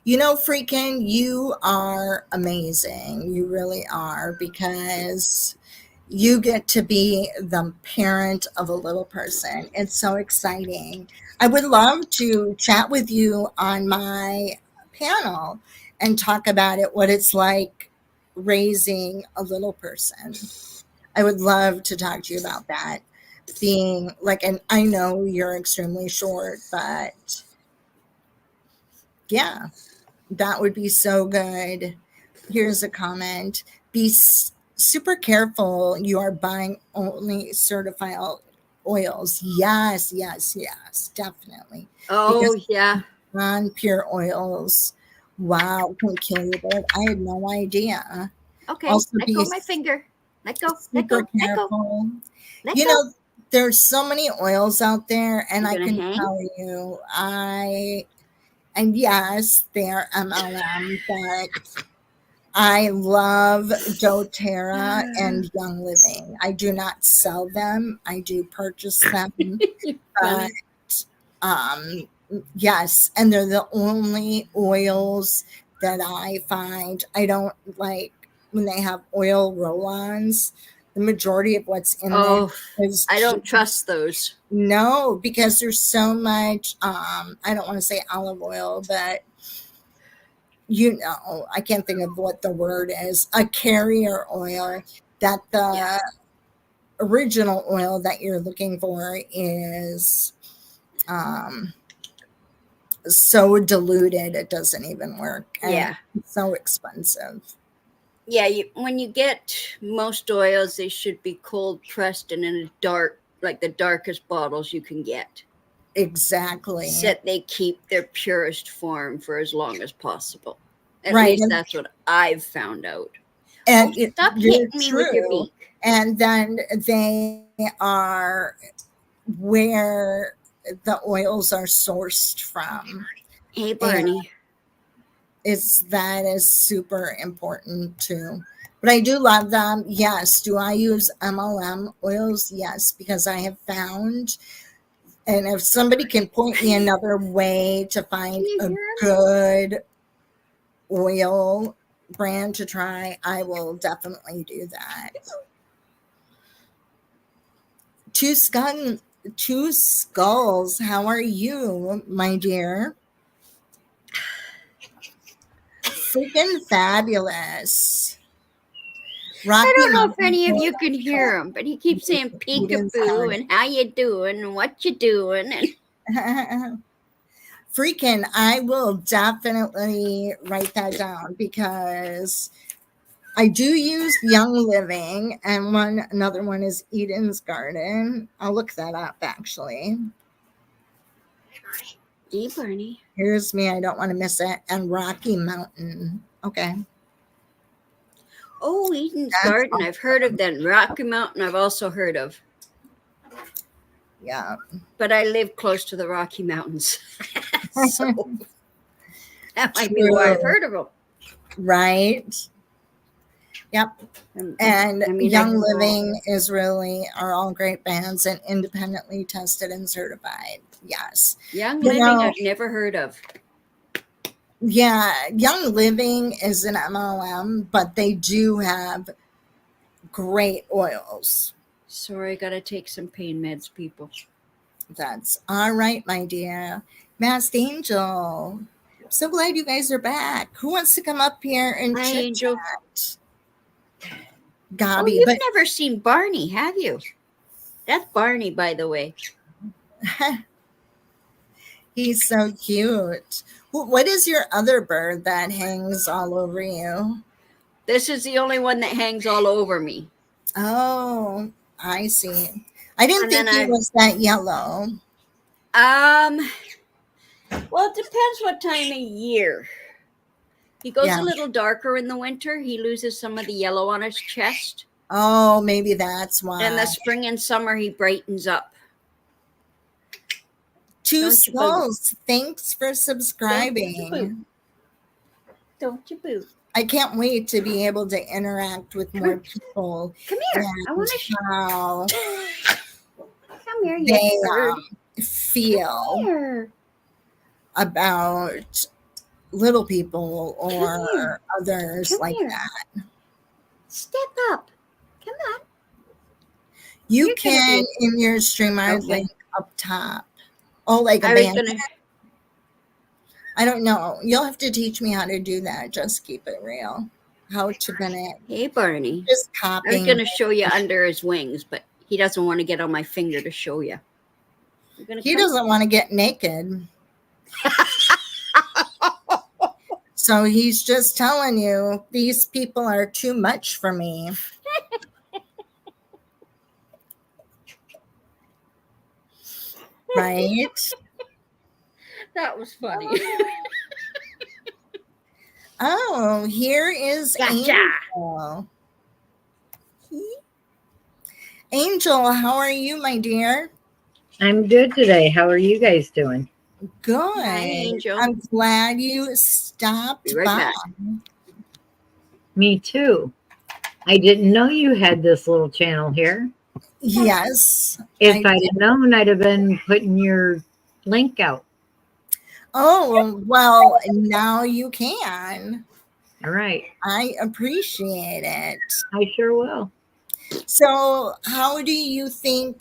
You know, freaking, you are amazing. You really are, because you get to be the parent of a little person. It's so exciting. I would love to chat with you on my panel and talk about it, what it's like raising a little person. I would love to talk to you about that. Being like, and I know you're extremely short, but yeah, that would be so good. Here's a comment. Be super careful. You are buying only certified oils. Yes, yes, yes, definitely. Oh, Because yeah. non pure oils, wow, can kill you. But I had no idea. Okay. Also, Let be go my finger. Let go. Let super go. Let go. careful. Let You go. know, there's so many oils out there, and You I gonna can hang? tell you, and yes, they're MLM, but I love doTERRA and Young Living. I do not sell them. I do purchase them, You're but funny. um, yes, and they're the only oils that I find. I don't like when they have oil roll-ons. The majority of what's in there Oh, is I don't just trust those. no, because there's so much. I don't want to say olive oil, but I can't think of what the word is. A carrier oil that Yeah. the original oil that you're looking for is um, so diluted it doesn't even work, and Yeah. it's so expensive. Yeah, when you get most oils, they should be cold pressed and in a dark, like the darkest bottles you can get, so Exactly. that they keep their purest form for as long as possible. At Right. least that's what I've found out. Oh, And stop you're hitting me with your true. beak. And then they are where the oils are sourced from. Hey, And Barney. that is super important too. But I do love them. Yes. Do I use MLM oils? Yes, because I have found, and if somebody can point me another way to Can find you a hear him? good oil brand to try, I will definitely do that. Two skull, two skulls. How are you, my dear? Freaking fabulous. I Rocky don't know if Mountain any of you can Motorcycle. hear him, but he keeps saying Eden's peekaboo and how you doing and what you doing and garden. Freaking, I will definitely write that down because I do use Young Living, and another one is Eden's Garden. I'll look that up actually. Hey, Barney. Here's me, I don't want to miss it. And Rocky Mountain. Okay. Oh, Eden's That's Garden. I've heard of that. Rocky Mountain, I've also heard of. yeah. But I live close to the Rocky Mountains. So that might be why I've True. heard of them. Right. Yep. And I mean, Young Living is really are all great bands and independently tested and certified. Yes. Young You Living, know, I've never heard of. yeah, Young Living is an MLM, but they do have great oils. Sorry, I gotta take some pain meds, people. That's all right, my dear. Masked Angel. So glad you guys are back. Who wants to come up here and Hi, chit Angel. chat? Oh, Gabby, you've but never seen Barney, have you? That's Barney, by the way. he's so cute. What is your other bird that hangs all over you? This is the only one that hangs all over me. Oh, I see. I didn't And then think he was that yellow. um, well, it depends what time of year. He goes Yeah. a little darker in the winter. He loses some of the yellow on his chest. Oh, maybe that's And the why. spring and summer, he brightens up. Two Don't you boo. skulls. Thanks for Don't you boo. subscribing. Don't you boo. I can't wait to be able to interact with more people Come here. I want and to. how Come here, you they bird. feel Here. about little people Come here. or others Come like here. that. Step up. Come on. You You're gonna can be in your streamer okay. link up top. Oh, like a I was band. gonna. I don't know. You'll have to teach me how to do that. Just keep it real. How to connect. Hey, Barney. Just I was copying. gonna show you under his wings, but he doesn't want to get on my finger to show you. He doesn't want to get naked. So he's just telling you these people are too much for me. Right? That was funny. Oh, here is Gotcha. Angel. Angel, how are you, my dear? I'm good today. How are you guys doing? Good. Hi, Angel. I'm glad you stopped Be right by. back. Me too. I didn't know you had this little channel here. Yes. If I'd have known, I'd have been putting your link out. Oh, well, now you can. All right. I appreciate it. I sure will. So, how do you think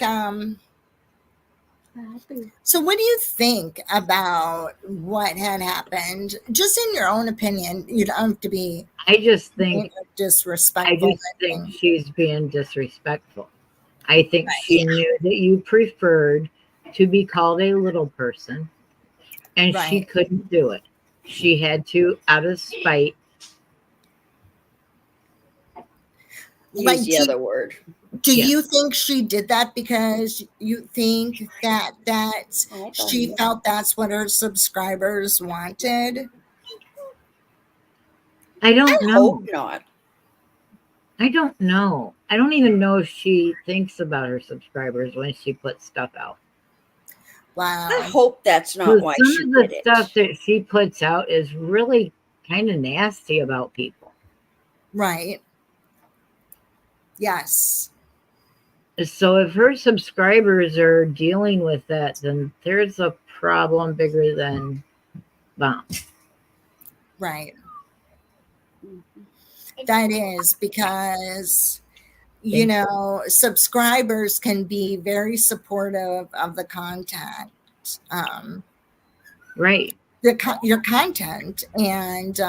so what do you think about what had happened? Just in your own opinion. You don't have to be I just think disrespectful. she's being disrespectful. I think she knew that you preferred to be called a little person, and she Right. couldn't do it. She had to, out of spite. Use Like, the other word. do Yes. you think she did that because you think that she felt that's what her subscribers wanted? I I don't hope know. not. I don't know. I don't even know if she thinks about her subscribers when she puts stuff out. I Wow. hope that's not Because why some she of did the it. stuff that she puts out is really kind of nasty about people. Right. Yes. So if her subscribers are dealing with that, then there's a problem bigger than bomb. Right. Mhm. That is because, you know, subscribers can be very supportive of the content, Right. your content, and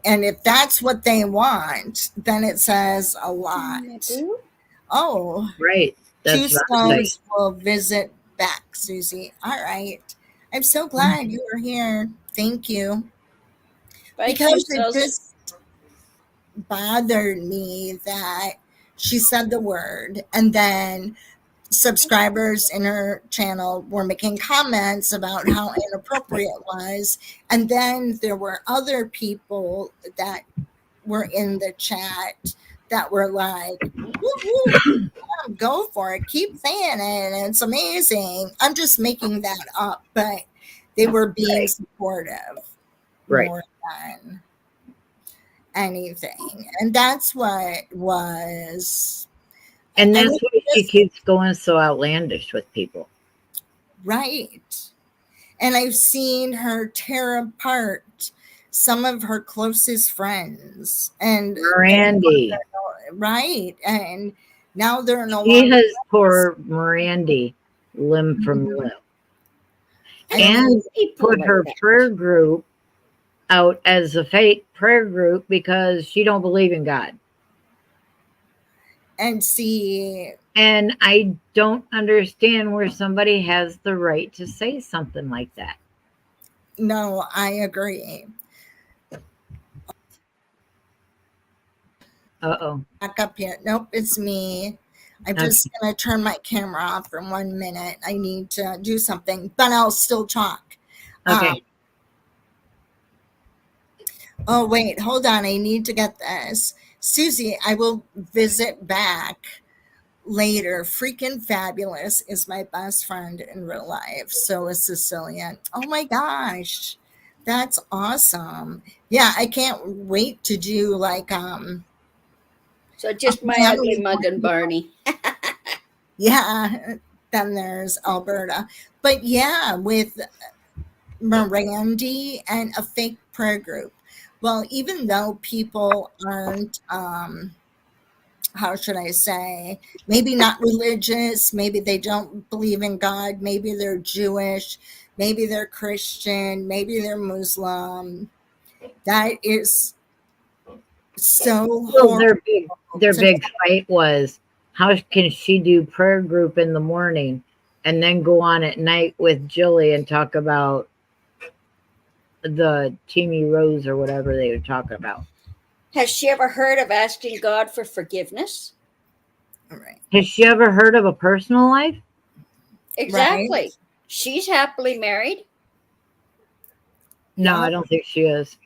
if that's what they want, then it says a lot. Oh, Right. two That's what I'm saying. stones will visit back, Susie. All right. I'm so glad you were here. Thank you. Bye, Because it Jesus. just bothered me that she said the word, and then subscribers in her channel were making comments about how inappropriate it was. And then there were other people that were in the chat that were like, woo, go for it, keep saying it, it's amazing. I'm just making that up, but they were being supportive Right. more than anything. And that's what was, And and that's it why she just, keeps going so outlandish with people. right. And I've seen her tear apart some of her closest friends, and Randy. right, and now they're no She longer has friends. poor Mirandy limb from limb. I mean, And People put like her that. prayer group out as a fake prayer group because she don't believe in God. and see, And I don't understand where somebody has the right to say something like that. no, I agree. Uh-oh. Back up here. Nope, it's me. I'm Okay. just going to turn my camera off for 1 minute. I need to do something, but I'll still talk. Okay. Oh, wait, hold on. I need to get this. Susie, I will visit back later. Freaking fabulous is my best friend in real life. So is Sicilian. Oh my gosh. That's awesome. Yeah, I can't wait to do like So just my ugly family. mug and Barney. Yeah, then there's Alberta. But yeah, with Mirandy and a fake prayer group. Well, even though people aren't how should I say, maybe not religious, maybe they don't believe in God, maybe they're Jewish, maybe they're Christian, maybe they're Muslim. That is so Well, horrible their to me. big fight was how can she do prayer group in the morning and then go on at night with Jilly and talk about the Teamy Rose or whatever they were talking about. Has she ever heard of asking God for forgiveness? All right. Has she ever heard of a personal life? Right? Exactly. She's happily married. No, I Yep. don't think she is.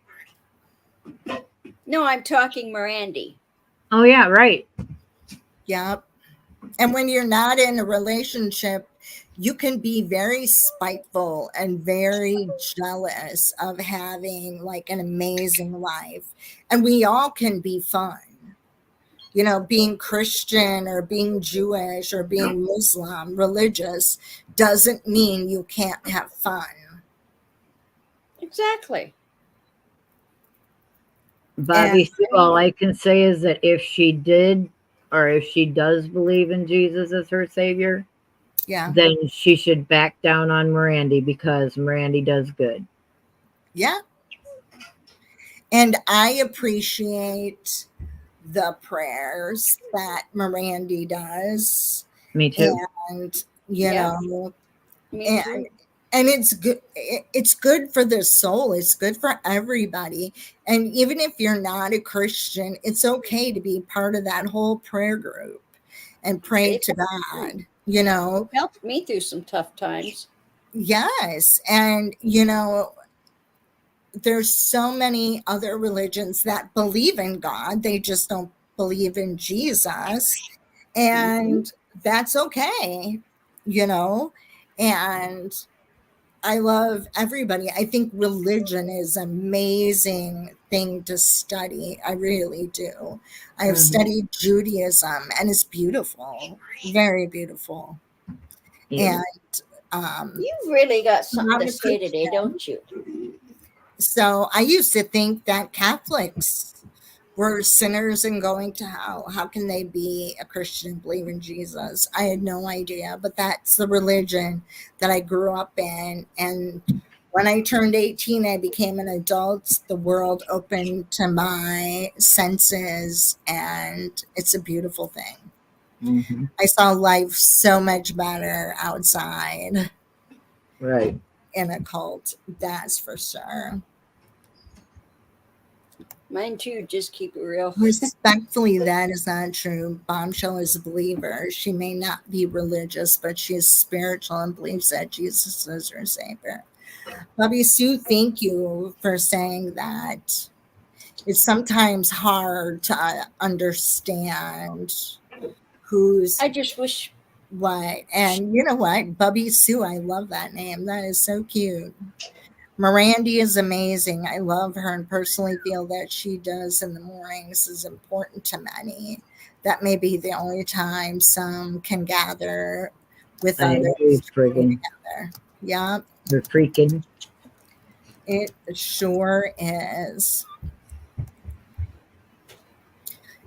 No, I'm talking Mirandy. Oh yeah, right. Yep. And when you're not in a relationship, you can be very spiteful and very jealous of having like an amazing life. And we all can be fun. You know, being Christian or being Jewish or being Muslim, religious, doesn't mean you can't have fun. Exactly. And Bobby Sue, all I can say is that if she did or if she does believe in Jesus as her savior, yeah, then she should back down on Mirandy because Mirandy does good. yeah. And I appreciate the prayers that Mirandy does. Me too. And, you Yeah, know, me and too. and it's good, it's good for the soul, it's good for everybody. And even if you're not a Christian, it's okay to be part of that whole prayer group and pray It to God, you know. helped me through some tough times. Yes. And there's so many other religions that believe in God, they just don't believe in Jesus, Hmm. and that's okay, you know. And I love everybody. I think religion is an amazing thing to study. I really do. I have Hmm. studied Judaism and it's beautiful, very beautiful. Yeah. And um, You really got I'm something not to a say today, Christian. don't you? So I used to think that Catholics were sinners and going to hell. How can they be a Christian and believe in Jesus? I had no idea, but that's the religion that I grew up in. And when I turned 18, I became an adult. The world opened to my senses, and it's a beautiful thing. Hmm. I saw life so much better outside Right. in a cult, that's for sure. Mine too. Just keep it real. Respectfully, that is not true. Bombshell is a believer. She may not be religious, but she is spiritual and believes that Jesus is her savior. Bobby Sue, thank you for saying that. It's sometimes hard to understand who's I just wish what. And you know what? Bubby Sue, I love that name. That is so cute. Mirandy is amazing. I love her and personally feel that she does in the mornings is important to many. That may be the only time some can gather with I others agree, praying friggin'. together. Yeah, We're freaking. it sure is.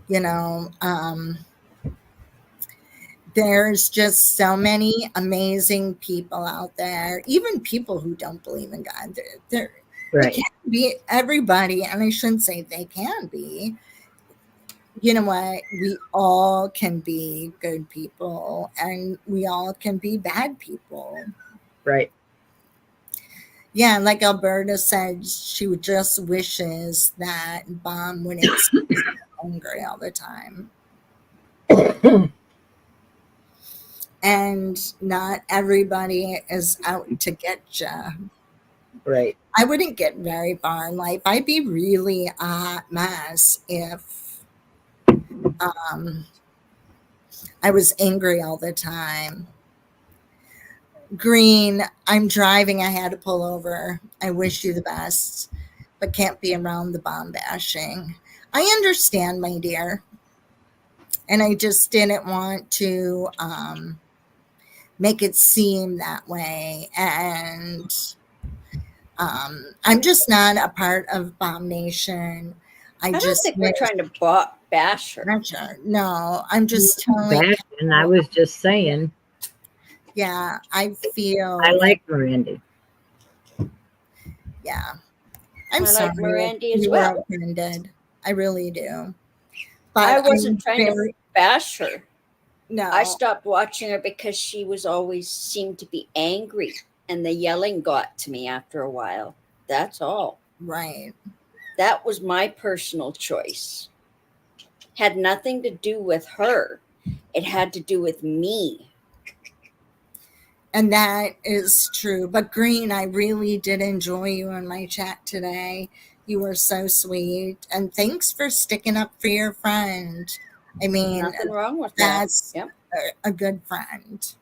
You know, there's just so many amazing people out there, even people who don't believe in God. They Right. can't be everybody, and I shouldn't say they can be. You know what? We all can be good people and we all can be bad people. Right. Yeah, like Alberta said, she just wishes that Bomb wouldn't stay so angry all the time. And not everybody is out to get you. Right. I wouldn't get very far in life. I'd be really a hot mess if um, I was angry all the time. Green, I'm driving. I had to pull over. I wish you the best, but can't be around the bomb bashing. I understand, my dear. And I just didn't want to make it seem that way. And I'm just not a part of Bomb Nation. I I don't just think we're wish, trying to bash her. not sure. No, I'm just telling Back, and I how, was just saying, yeah, I I feel that, like Mirandy. yeah. I'm I like sorry if Mirandy as you were well. offended. I really do. But I wasn't I'm trying to very, bash her. I no, stopped watching her because she was always seemed to be angry, and the yelling got to me after a while. That's all. right. That was my personal choice. Had nothing to do with her. It had to do with me. And that is true. But Green, I really did enjoy you in my chat today. You were so sweet. And thanks for sticking up for your friend. I mean, Nothing wrong with that. that's Yep. a good friend.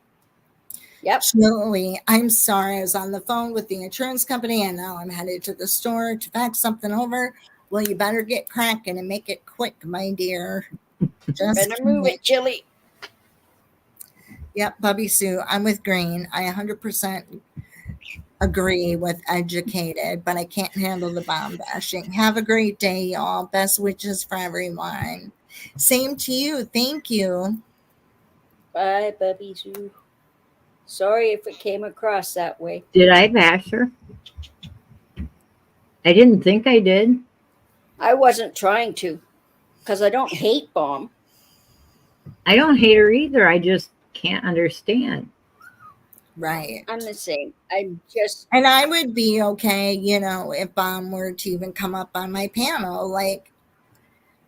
Yep. Julie, I'm sorry. I was on the phone with the insurance company and now I'm headed to the store to fax something over. Well, you better get cracking and make it quick, my dear. Just Better move kidding. it, Jilly. Yep, Bubby Sue. I'm with Green. I 100% agree with educated, but I can't handle the bomb bashing. Have a great day, y'all. Best wishes for everyone. Same to you. Thank you. Bye, Bubby Zoo. Sorry if it came across that way. Did I bash her? I didn't think I did. I wasn't trying to. because I don't hate Bomb. I don't hate her either. I just can't understand. Right. I'm the same. I'm just And I would be okay, if were to even come up on my panel. Like,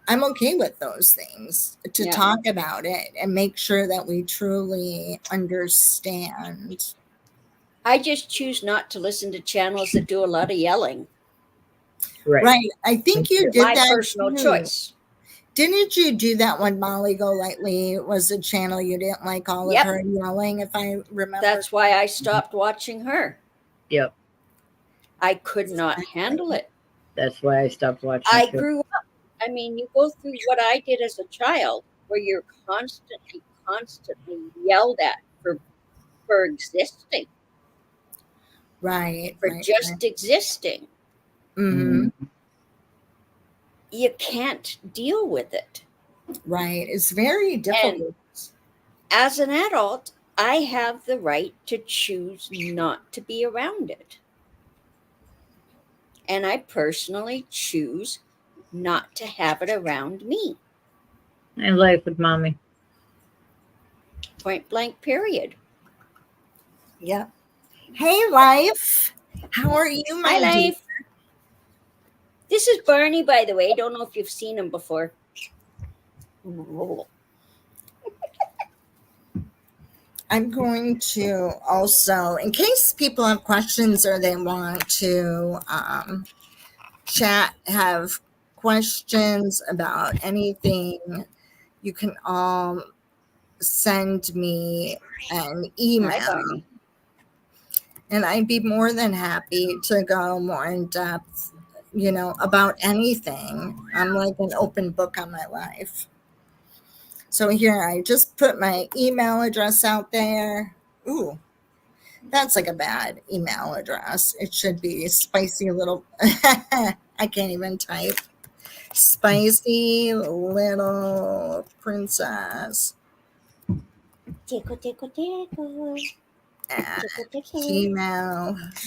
I'm okay with those things to Yeah. talk about it and make sure that we truly understand. I just choose not to listen to channels that do a lot of yelling. Right. Right. I think you did My that personal too. choice. Didn't you do that when Molly Golightly was a channel you didn't like all Yep. of her yelling, if I remember? That's why I stopped watching her. Yep. I could not handle it. That's why I stopped watching. I too. grew up. I mean, you go through what I did as a child, where you're constantly yelled at for existing, Right. for Right. just existing. Mm-hmm. You can't deal with it. Right. It's very difficult. As an adult, I have the right to choose not to be around it. And I personally choose not to have it around me. I life with mommy. Point blank, period. Yep. Hey, Life. How are you, my Hi, dear? Life. This is Barney, by the way. Don't know if you've seen him before. I'm going to also, in case people have questions or they want to chat, have questions about anything, you can all send me an Hi, email. Barney. And I'd be more than happy to go more in depth, about anything. I'm like an open book on my life. So here, I just put my email address out there. Ooh, that's like a bad email address. It should be spicy little, I can't even type. Spicy little princess Tickle, tickle, tickle. at Tickle, tickle. gmail.com.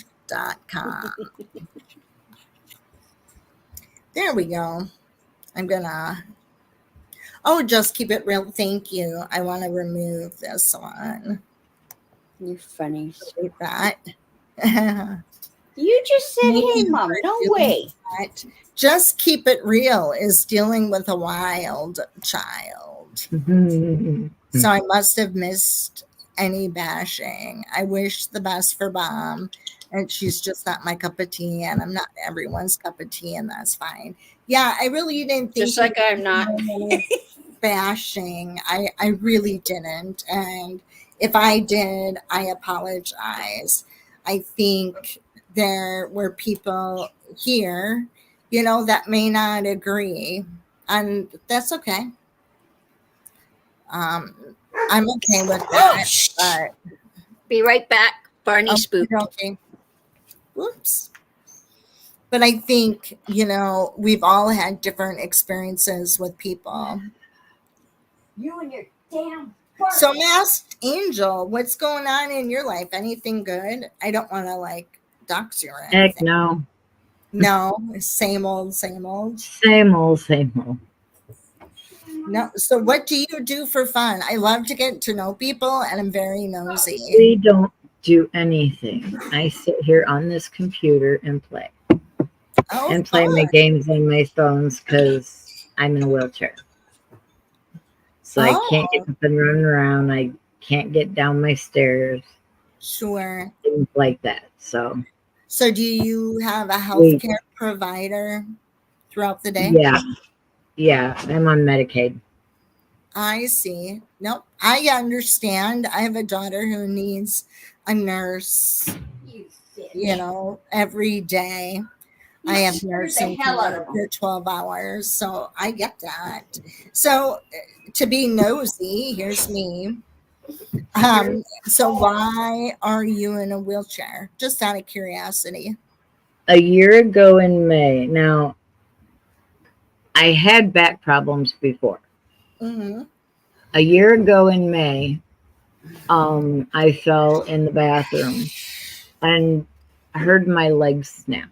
There we go. I'm gonna, just keep it real. Thank you. I want to remove this one. You're funny. Delete that. You just said, Thank hey, you Mom, for no doing way. that. Just keep it real is dealing with a wild child. So I must have missed any bashing. I wish the best for Bomb, and she's just not my cup of tea, and I'm not everyone's cup of tea, and that's fine. Yeah, I really didn't think Just like I'm not. bashing. I really didn't, and if I did, I apologize. I think there were people here, that may not agree, and that's okay. I'm okay with Oh, that. shh. But Be right back. Barney spooked. okay. Whoops. But I think, we've all had different experiences with people. You and your damn. So, Masked Angel, what's going on in your life? Anything good? I don't want to dox you or anything. Heck no. No, same old, same old. Same old, same old. No. So, what do you do for fun? I love to get to know people, and I'm very nosy. We don't do anything. I sit here on this computer and play. And play my games on my phones because I'm in a wheelchair. So I can't get up and run around. I can't get down my stairs. Sure. Things like that. So do you have a healthcare provider throughout the day? Yeah, I'm on Medicaid. I see. Nope. I understand. I have a daughter who needs a nurse, every day. I have nursing for 12 hours, so I get that. So to be nosy, here's me. So why are you in a wheelchair? Just out of curiosity. A year ago in May. Now, I had back problems before. Mm-hmm. A year ago in May, I fell in the bathroom and I heard my legs snap.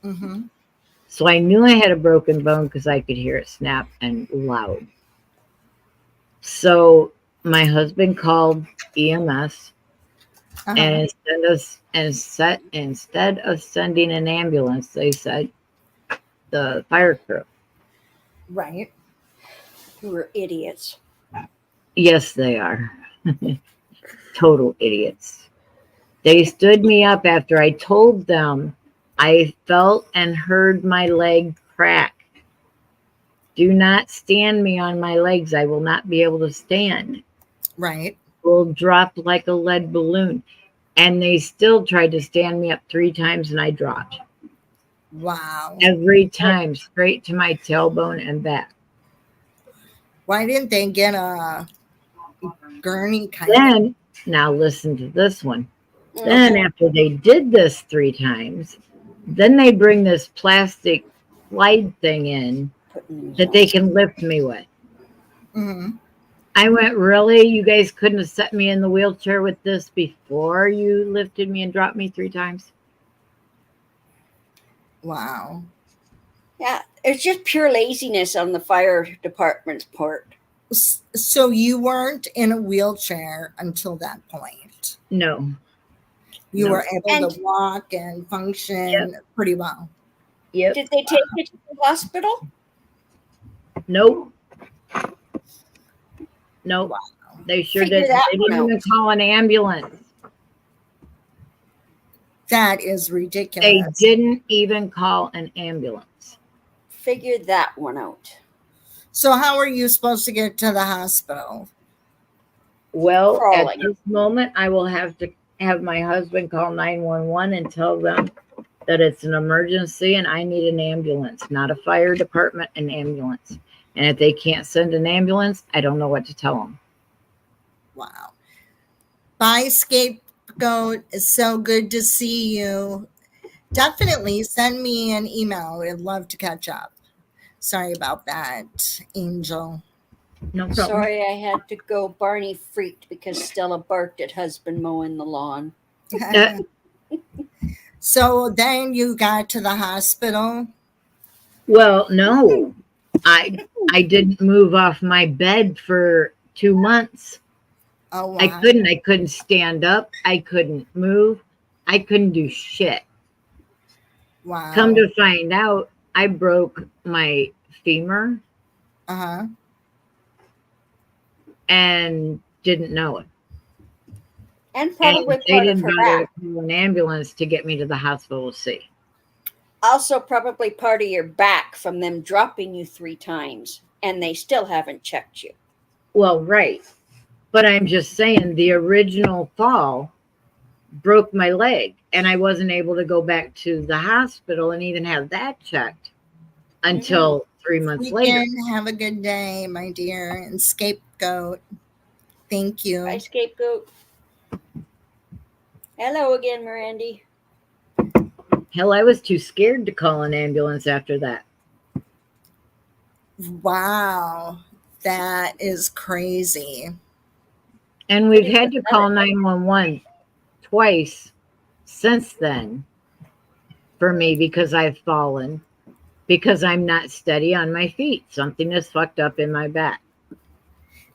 Mm-hmm. So I knew I had a broken bone because I could hear it snap and loud. So my husband called EMS, and instead of sending an ambulance, they said the fire crew. Right. Who were idiots. Yes, they are. Total idiots. They stood me up after I told them I felt and heard my leg crack. Do not stand me on my legs. I will not be able to stand. Right. Will drop like a lead balloon. And they still tried to stand me up 3 times and I dropped. Wow. Every time, straight to my tailbone and back. Why didn't they get a gurney kind of? Then, now listen to this one. Then after they did this 3 times, then they bring this plastic slide thing in that they can lift me with. Mm-hmm. I went, really? You guys couldn't have set me in the wheelchair with this before you lifted me and dropped me 3 times? Wow. Yeah, it's just pure laziness on the fire department's part. So you weren't in a wheelchair until that point? No. You were able to walk and function pretty well? Yep. Did they take you to the hospital? Nope. Nope. Wow. They sure didn't. They didn't even call an ambulance. That is ridiculous. They didn't even call an ambulance. Figure that one out. So how are you supposed to get to the hospital? Well, Crawling. at this moment, I will have to have my husband call 911 and tell them that it's an emergency and I need an ambulance, not a fire department, an ambulance. And if they can't send an ambulance, I don't know what to tell them. Wow. Bye, Scapegoat. It's so good to see you. Definitely send me an email. I'd love to catch up. Sorry about that, Angel. No problem. Sorry I had to go. Barney freaked because Stella barked at husband mowing the lawn. So then you got to the hospital? Well, no. I didn't move off my bed for 2 months. Oh, wow. I couldn't stand up. I couldn't move. I couldn't do shit. Wow. Come to find out, I broke my femur. Uh-huh. And didn't know it. And probably and they part didn't of her bother back. to call an ambulance to get me to the hospital to see. Also, probably part of your back from them dropping you 3 times, and they still haven't checked you. Well, right. But I'm just saying the original fall broke my leg, and I wasn't able to go back to the hospital and even have that checked until 3 months later. Have a good day, my dear, and Scapegoat. Thank you. Bye, Scapegoat. Hello again, Mirandy. Hell, I was too scared to call an ambulance after that. Wow. That is crazy. And we've had to call 911 twice since then for me because I've fallen, because I'm not steady on my feet. Something is fucked up in my back.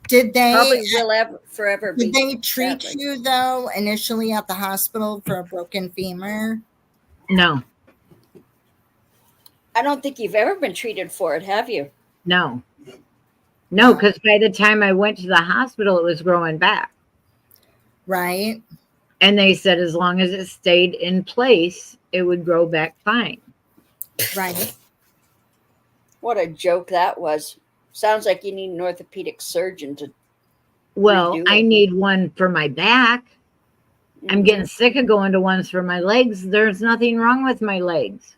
Did they probably will forever be? Did they treat you though initially at the hospital for a broken femur? No. I don't think you've ever been treated for it, have you? No, because by the time I went to the hospital, it was growing back. Right. And they said as long as it stayed in place, it would grow back fine. Right. What a joke that was. Sounds like you need an orthopedic surgeon to. Well, I need one for my back. Mm-hmm. I'm getting sick of going to ones for my legs. There's nothing wrong with my legs.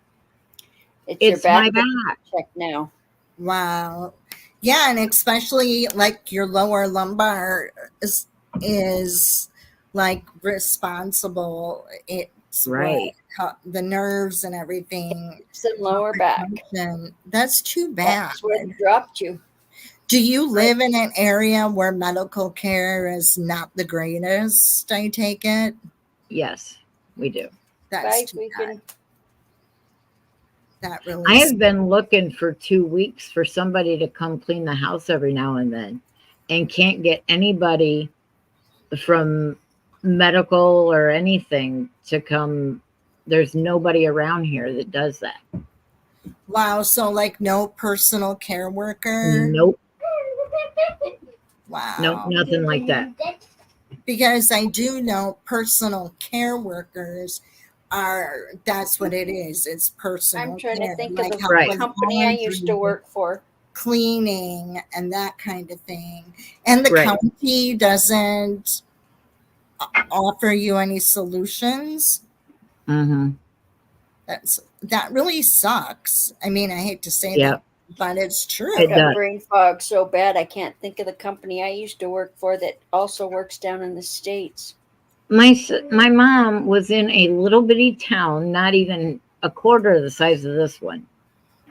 It's my back. Check now. Wow. Yeah, and especially like your lower lumbar is like responsible. It's right. The nerves and everything. It's the lower back. That's too bad. That's where it dropped you. Do you live in an area where medical care is not the greatest, I take it? Yes, we do. That's too bad. That I really, have been looking for 2 weeks for somebody to come clean the house every now and then, and can't get anybody from medical or anything to come. There's nobody around here that does that. wow. So like no personal care worker. Nope. Nope, Wow. nothing like that. Because I do know personal care workers are, that's what it is. It's I'm personal trying to care, think of like the Right. helping company I used to laundry, work for. cleaning, and that kind of thing. And the Right. county doesn't offer you any solutions. Mm-hmm. That really sucks. I mean, I hate to say Yep. that, but it's true. I It got does. brain fog so bad I can't think of the company I used to work for that also works down in the States. My mom was in a little bitty town, not even a quarter of the size of this one,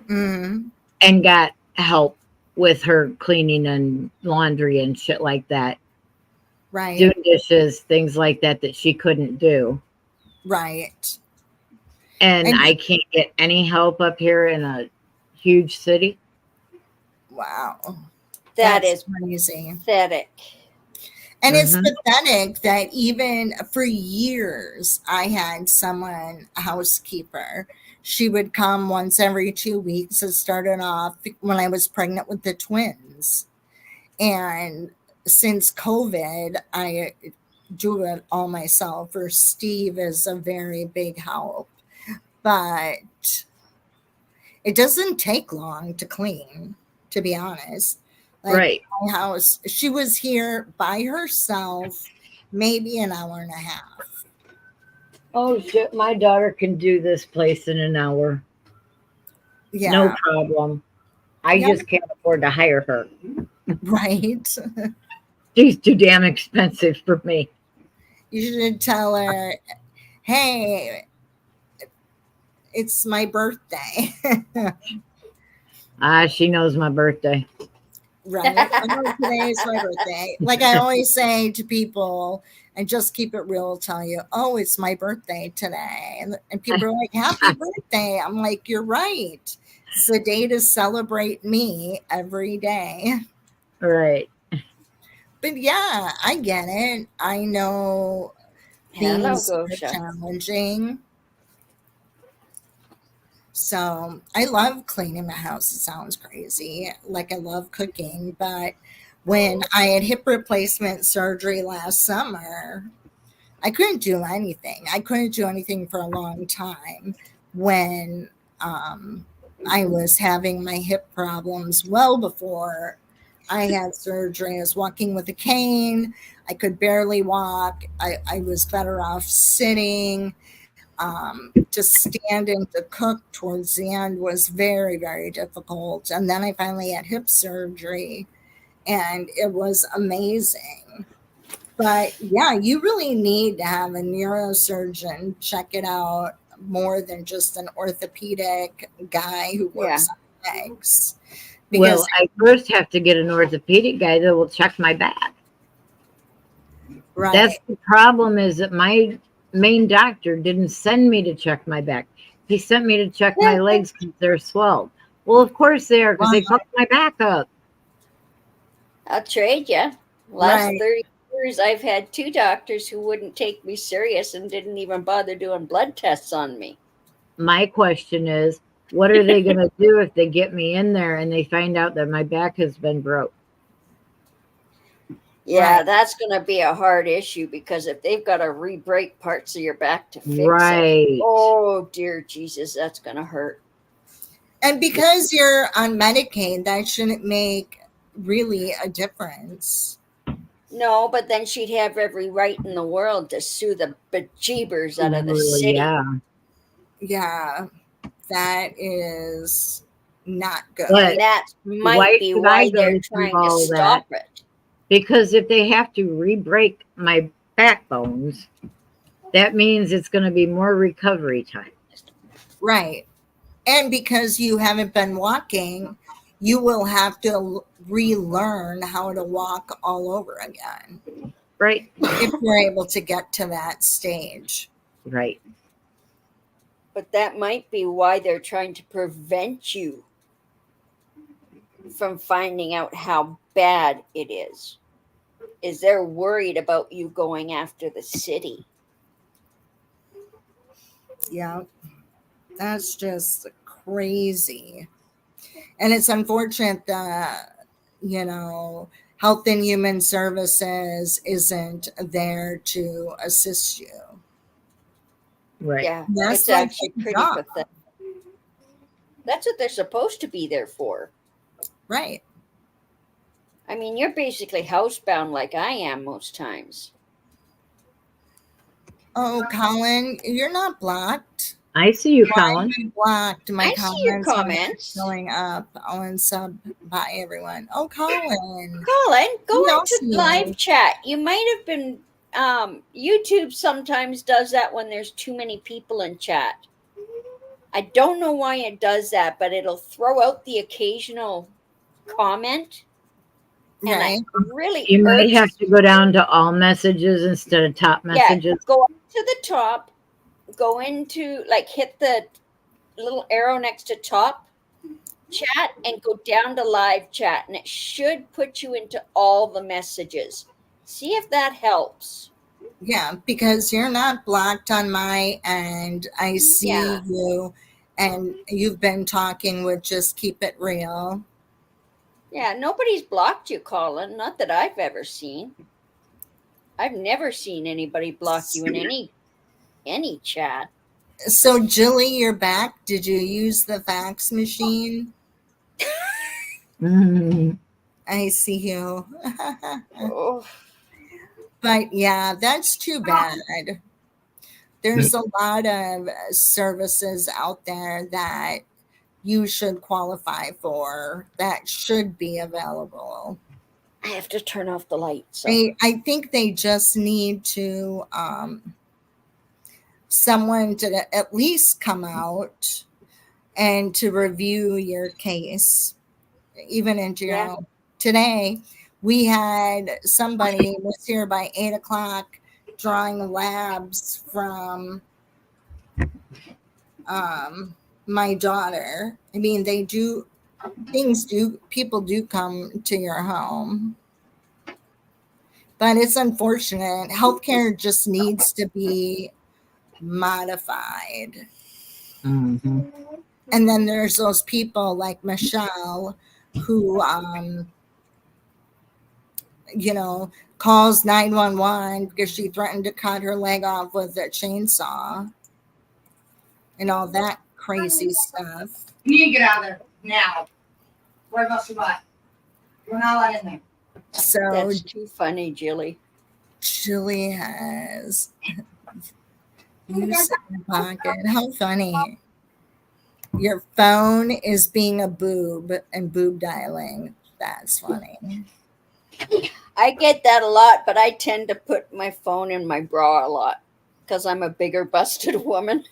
Mm, and got help with her cleaning and laundry and shit like that, right, doing dishes, things like that that she couldn't do. right. And And I can't get any help up here in a huge city. wow, That that's is crazy. pathetic. And it's Mm-hmm. pathetic that even for years, I had someone, a housekeeper. She would come once every 2 weeks. It started off when I was pregnant with the twins. And since COVID, I do it all myself, or Steve is a very big help. But it doesn't take long to clean, to be honest. Like Right. my house, she was here by herself, maybe an hour and a half. Oh shit! My daughter can do this place in an hour, no Yeah, problem. I yeah, just can't afford to hire her. right. She's too damn expensive for me. You should tell her, hey, it's my birthday. She knows my birthday. Right. Oh, today is my birthday. Like I always say to people, and just keep it real, tell you, oh, it's my birthday today. And people are like, happy birthday. I'm like, you're right. It's a day to celebrate me every day. Right. But yeah, I get it. I know Hello, things are Gosha. challenging. So I love cleaning my house. It sounds crazy. Like I love cooking, but when I had hip replacement surgery last summer, I couldn't do anything. I couldn't do anything for a long time when I was having my hip problems well before I had surgery. I was walking with a cane. I could barely walk. I was better off sitting. To stand and to cook towards the end was very, very difficult. And then I finally had hip surgery and it was amazing. But yeah, you really need to have a neurosurgeon check it out more than just an orthopedic guy who Yeah. works on legs. Well, Because, I first have to get an orthopedic guy that will check my back. That's right, the problem, is that my main doctor didn't send me to check my back. He sent me to check my legs because they're swelled. Well, of course they are, because they fucked my back up. I'll trade you. Last right. 30 years, I've had 2 doctors who wouldn't take me serious and didn't even bother doing blood tests on me. My question is, what are they going to do if they get me in there and they find out that my back has been broke? Yeah, Right. that's going to be a hard issue because if they've got to re-break parts of your back to fix it, Right. oh dear Jesus, that's going to hurt. And because you're on Medicaid, that shouldn't make really a difference. No, but then she'd have every right in the world to sue the bejeebers out of the city. Yeah. Yeah, that is not good. But And that might why be should I why go they're through trying to all stop that? it. Because if they have to re-break my backbones, that means it's going to be more recovery time. Right. And because you haven't been walking, you will have to relearn how to walk all over again Right. if you're able to get to that stage. Right. But that might be why they're trying to prevent you from finding out how bad it is they're worried about you going after the city. Yeah, that's just crazy. And it's unfortunate that, Health and Human Services isn't there to assist you. Right. Yeah, That's it's like actually their pretty job, pathetic. That's what they're supposed to be there for. right? I mean, you're basically housebound like I am most times. Oh, Colin, you're not blocked. I see you, Why am Colin. I blocked? My I see your comments aren't comments. showing up. I'll unsub by everyone. Oh, Colin, Colin, go we all into see live you. chat. You might have been YouTube sometimes does that when there's too many people in chat. I don't know why it does that, but it'll throw out the occasional comment, and it Right? really You might have irks. to go down to all messages instead of top Yeah, messages. go up to the top, go into like hit the little arrow next to top chat and go down to live chat, and it should put you into all the messages. See if that helps. Yeah, because you're not blocked on my end. I see Yeah. you, and you've been talking with Just Keep It Real. Yeah, nobody's blocked you, Colin. Not that I've ever seen. I've never seen anybody block you in any chat. So, Jilly, you're back. Did you use the fax machine? Mhm. I see you. Oh, But yeah, that's too bad. There's a lot of services out there that you should qualify for that should be available. I have to turn off the light. So I think they just need to someone to at least come out and to review your case. Even in yeah, jail today, we had somebody was here by 8 o'clock drawing labs from my daughter. I mean, they do things. Do people do come to your home? But it's unfortunate. Healthcare just needs to be modified. Mhm. And then there's those people like Michelle who, calls 911 because she threatened to cut her leg off with a chainsaw and all that crazy stuff. You need to get out of there now. Where else you at? We're not allowed in there. So that's too funny, Jilly. Julie has used in her pocket. How funny. Your phone is being a boob and boob dialing. That's funny. I get that a lot, but I tend to put my phone in my bra a lot because I'm a bigger, busted woman.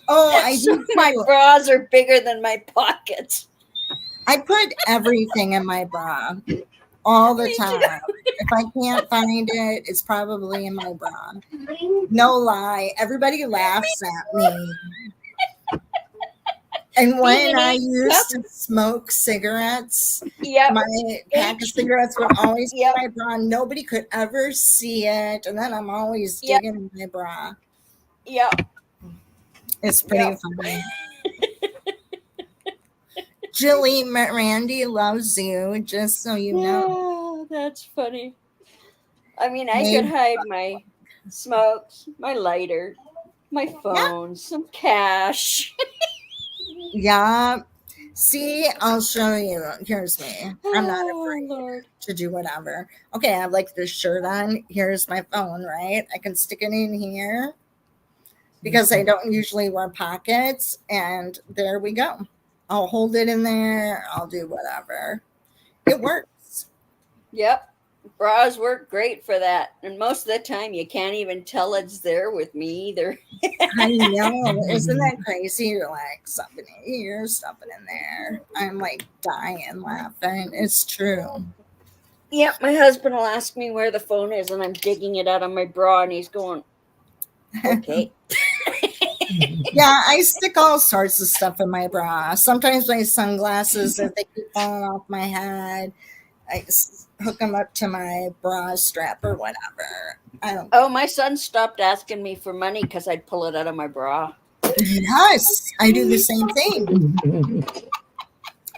Oh, I So do my too. bras are bigger than my pockets. I put everything in my bra all the Me too. time. If I can't find it, it's probably in my bra. No lie. Everybody laughs at me. And when Being an I eight used cup. to smoke cigarettes, Yep. my pack of cigarettes would always be in Yep. my bra. Nobody could ever see it. And then I'm always Yep. digging in my bra. Yep. It's pretty Yep. funny. Jilly, Randy loves you, just so you know. Yeah, that's funny. I mean, I could Maybe, hide my smokes, my lighter, my yeah, phone, some cash. yeah. See, I'll show you. Here's me. I'm not Oh, afraid Lord. to do whatever. Okay, I have like this shirt on. Here's my phone, right? I can stick it in here because I don't usually wear pockets. And there we go. I'll hold it in there. I'll do whatever. It works. Yep. Bras work great for that. And most of the time, you can't even tell it's there with me either. I know. Isn't that crazy? You're like, stuffing it here, stuffing in there. I'm like dying laughing. It's true. Yep. My husband will ask me where the phone is, and I'm digging it out of my bra, and he's going, okay. Yeah, I stick all sorts of stuff in my bra. Sometimes my sunglasses, if they keep falling off my head, hook them up to my bra strap or whatever. I don't. Oh, my son stopped asking me for money because I'd pull it out of my bra. Yes, I do the same thing.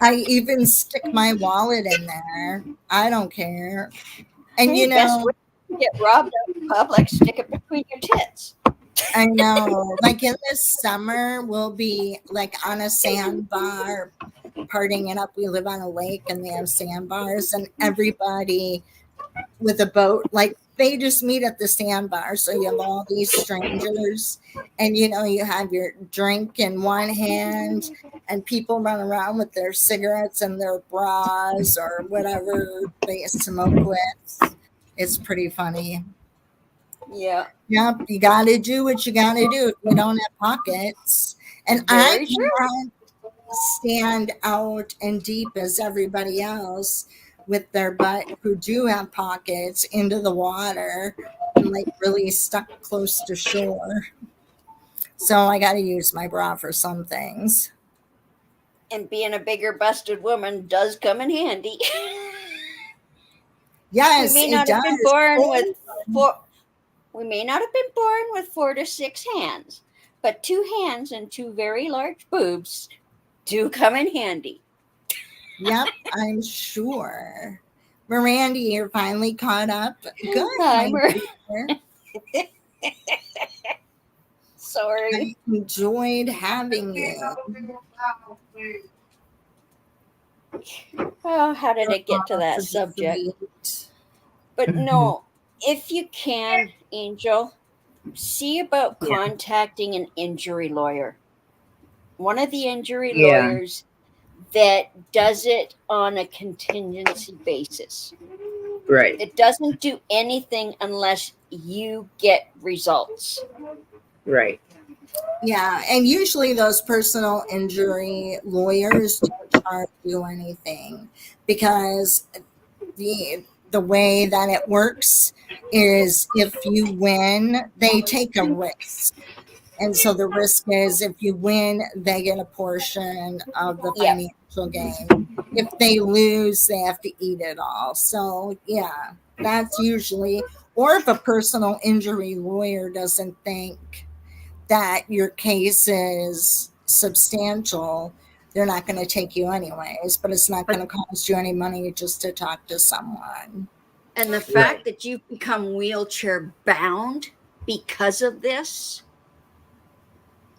I even stick my wallet in there. I don't care. And Hey, best way to get robbed out in public, stick it between your tits. I know, like in this summer, we'll be like on a sandbar partying it up. We live on a lake and they have sandbars, and everybody with a boat, like they just meet at the sandbar. So you have all these strangers, and you have your drink in one hand, and people run around with their cigarettes and their bras or whatever they smoke with. It's pretty funny. Yeah. Yep, you got to do what you got to do if you don't have pockets. And I Very true. can't stand out and deep as everybody else with their butt who do have pockets into the water and like really stuck close to shore. So I got to use my bra for some things. And being a bigger busted woman does come in handy. Yes, we may it not have been does. born with four. We may not have been born with 4 to 6 hands, but 2 hands and 2 very large boobs do come in handy. Yep, I'm sure. Miranda, you're finally caught up. Good. Hi, my dear. Sorry. I enjoyed having you. Oh, how did it get to that subject? But no, if you can, Angel, see about contacting an injury lawyer. One of the injury lawyers that does it on a contingency basis. Right. It doesn't do anything unless you get results. Right. Yeah, and usually those personal injury lawyers don't charge you anything because the way that it works is if you win, they take a risk. And so the risk is if you win, they get a portion of the financial gain. If they lose, they have to eat it all. So, yeah, that's usually, or if a personal injury lawyer doesn't think that your case is substantial, they're not going to take you anyways, but it's not going to cost you any money just to talk to someone. And the fact that you've become wheelchair bound because of this,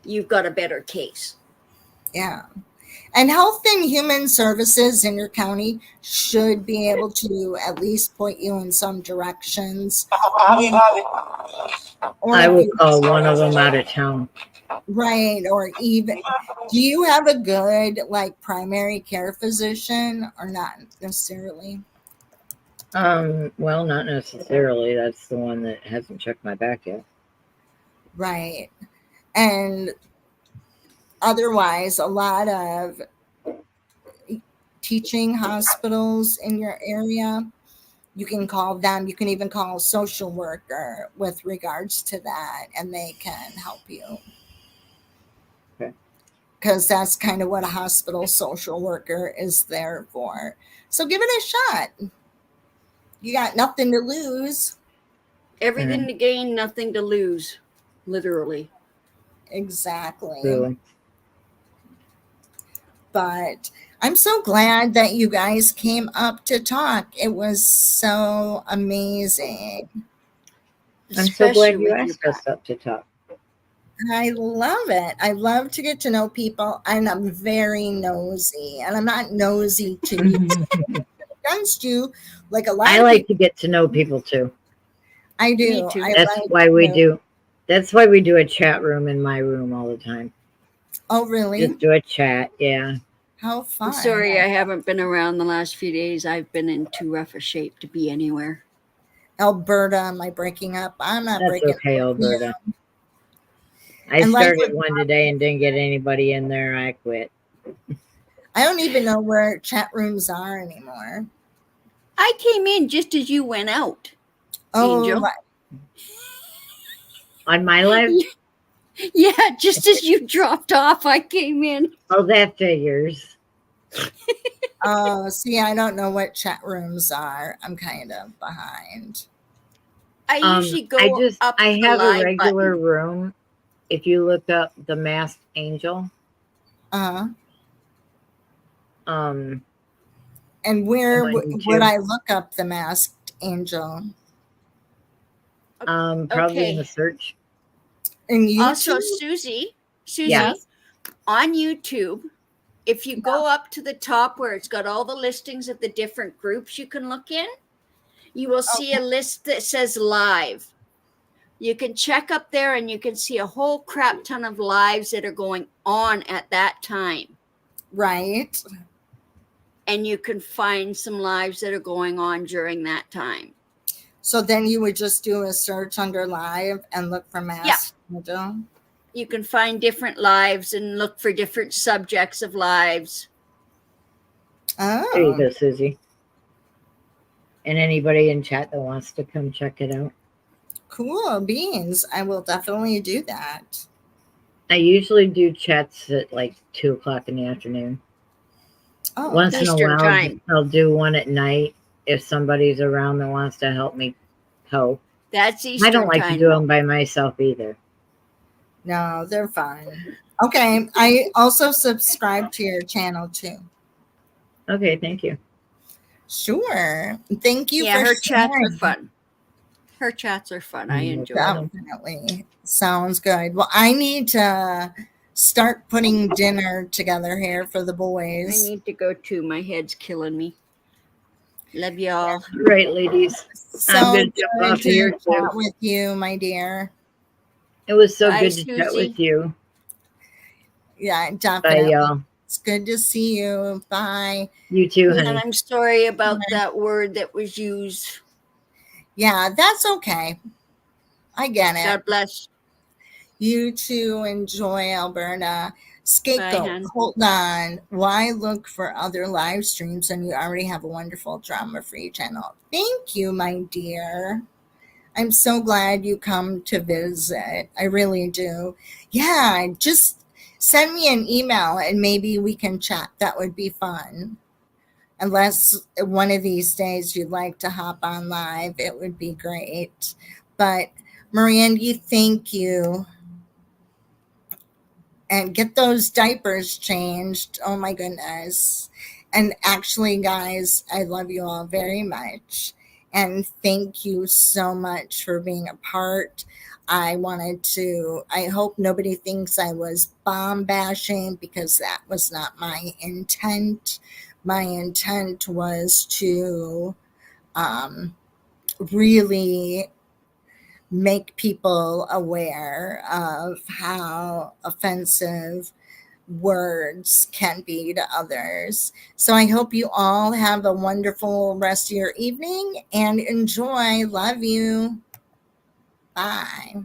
you've got a better case. Yeah. And Health and Human Services in your county should be able to at least point you in some directions. I will call one of them out of town. Right. Or even, do you have a good like primary care physician or not necessarily? Well, not necessarily. That's the one that hasn't checked my back yet. Right. And otherwise, a lot of teaching hospitals in your area, you can call them. You can even call a social worker with regards to that, and they can help you. Okay. Because that's kind of what a hospital social worker is there for. So give it a shot. You got nothing to lose. Everything to gain, nothing to lose. Literally. Exactly. Really? But I'm so glad that you guys came up to talk. It was so amazing. I'm so glad you asked us up to talk. I love it. I love to get to know people, and I'm very nosy. And I'm not nosy to you against you, like a lot. I like to get to know people too. I do. Me too. That's why we do. That's why we do a chat room in my room all the time. Oh, really? Just do a chat. Yeah. How fun. I'm sorry I haven't been around the last few days. I've been in too rough a shape to be anywhere. Alberta, am I breaking up? I'm not breaking up. That's okay, Alberta. I started one today and didn't get anybody in there. I quit. I don't even know where chat rooms are anymore. I came in just as you went out. Oh, Angel. right. On my live? Yeah, just as you dropped off, I came in. Oh, that figures. Oh, see, I don't know what chat rooms are. I'm kind of behind. I usually go up I the have a live regular button. room. If you look up the Masked Angel, Uh-huh. um, And where on would YouTube, I look up the masked angel? probably in the Okay. search. In Also, YouTube? Susie, Yeah. on YouTube, if you go up to the top where it's got all the listings of the different groups you can look in, you will see a list that says live. You can check up there and you can see a whole crap ton of lives that are going on at that time. Right. And you can find some lives that are going on during that time. So then you would just do a search under live and look for masked angel? You can find different lives and look for different subjects of lives. There you Oh, go, Susie. And anybody in chat that wants to come check it out. cool beans. I will definitely do that. I usually do chats at like 2 o'clock in the afternoon. Oh, Once okay. in a Eastern while, time. I'll do one at night if somebody's around that wants to help me hoe. That's I Eastern don't like to time. do them by myself either. No, they're fine. Okay. I also subscribe to your channel too. Okay, thank you. Sure. Thank you Yeah, for her chats are sharing. fun. Her chats are fun. I No enjoy problem. them. Definitely. Sounds good. Well, I need to start putting dinner together here for the I boys. need to go too. My head's killing me. Love y'all. All right, ladies. I'm So going to jump good off to here too. chat with you, my dear. It was so Bye, good to chat with Susie. you. Yeah, Bye, definitely. y'all. It's good to see you. Bye. You too, And honey. I'm sorry about that word that was used. Yeah, that's okay. I get it. God bless. You too enjoy Alberta. Bye, Scapegoat, hon. hold on. Why look for other live streams when you already have a wonderful drama free channel? Thank you, my dear. I'm so glad you come to visit. I really do. Yeah, just send me an email and maybe we can chat. That would be fun. Unless one of these days you'd like to hop on live, it would be great. But Mirandy, thank you. And get those diapers changed. Oh my goodness. And actually, guys, I love you all very much. And thank you so much for being a part. I hope nobody thinks I was bomb bashing because that was not my intent. My intent was to really make people aware of how offensive words can be to others. So I hope you all have a wonderful rest of your evening and enjoy. Love you. Bye.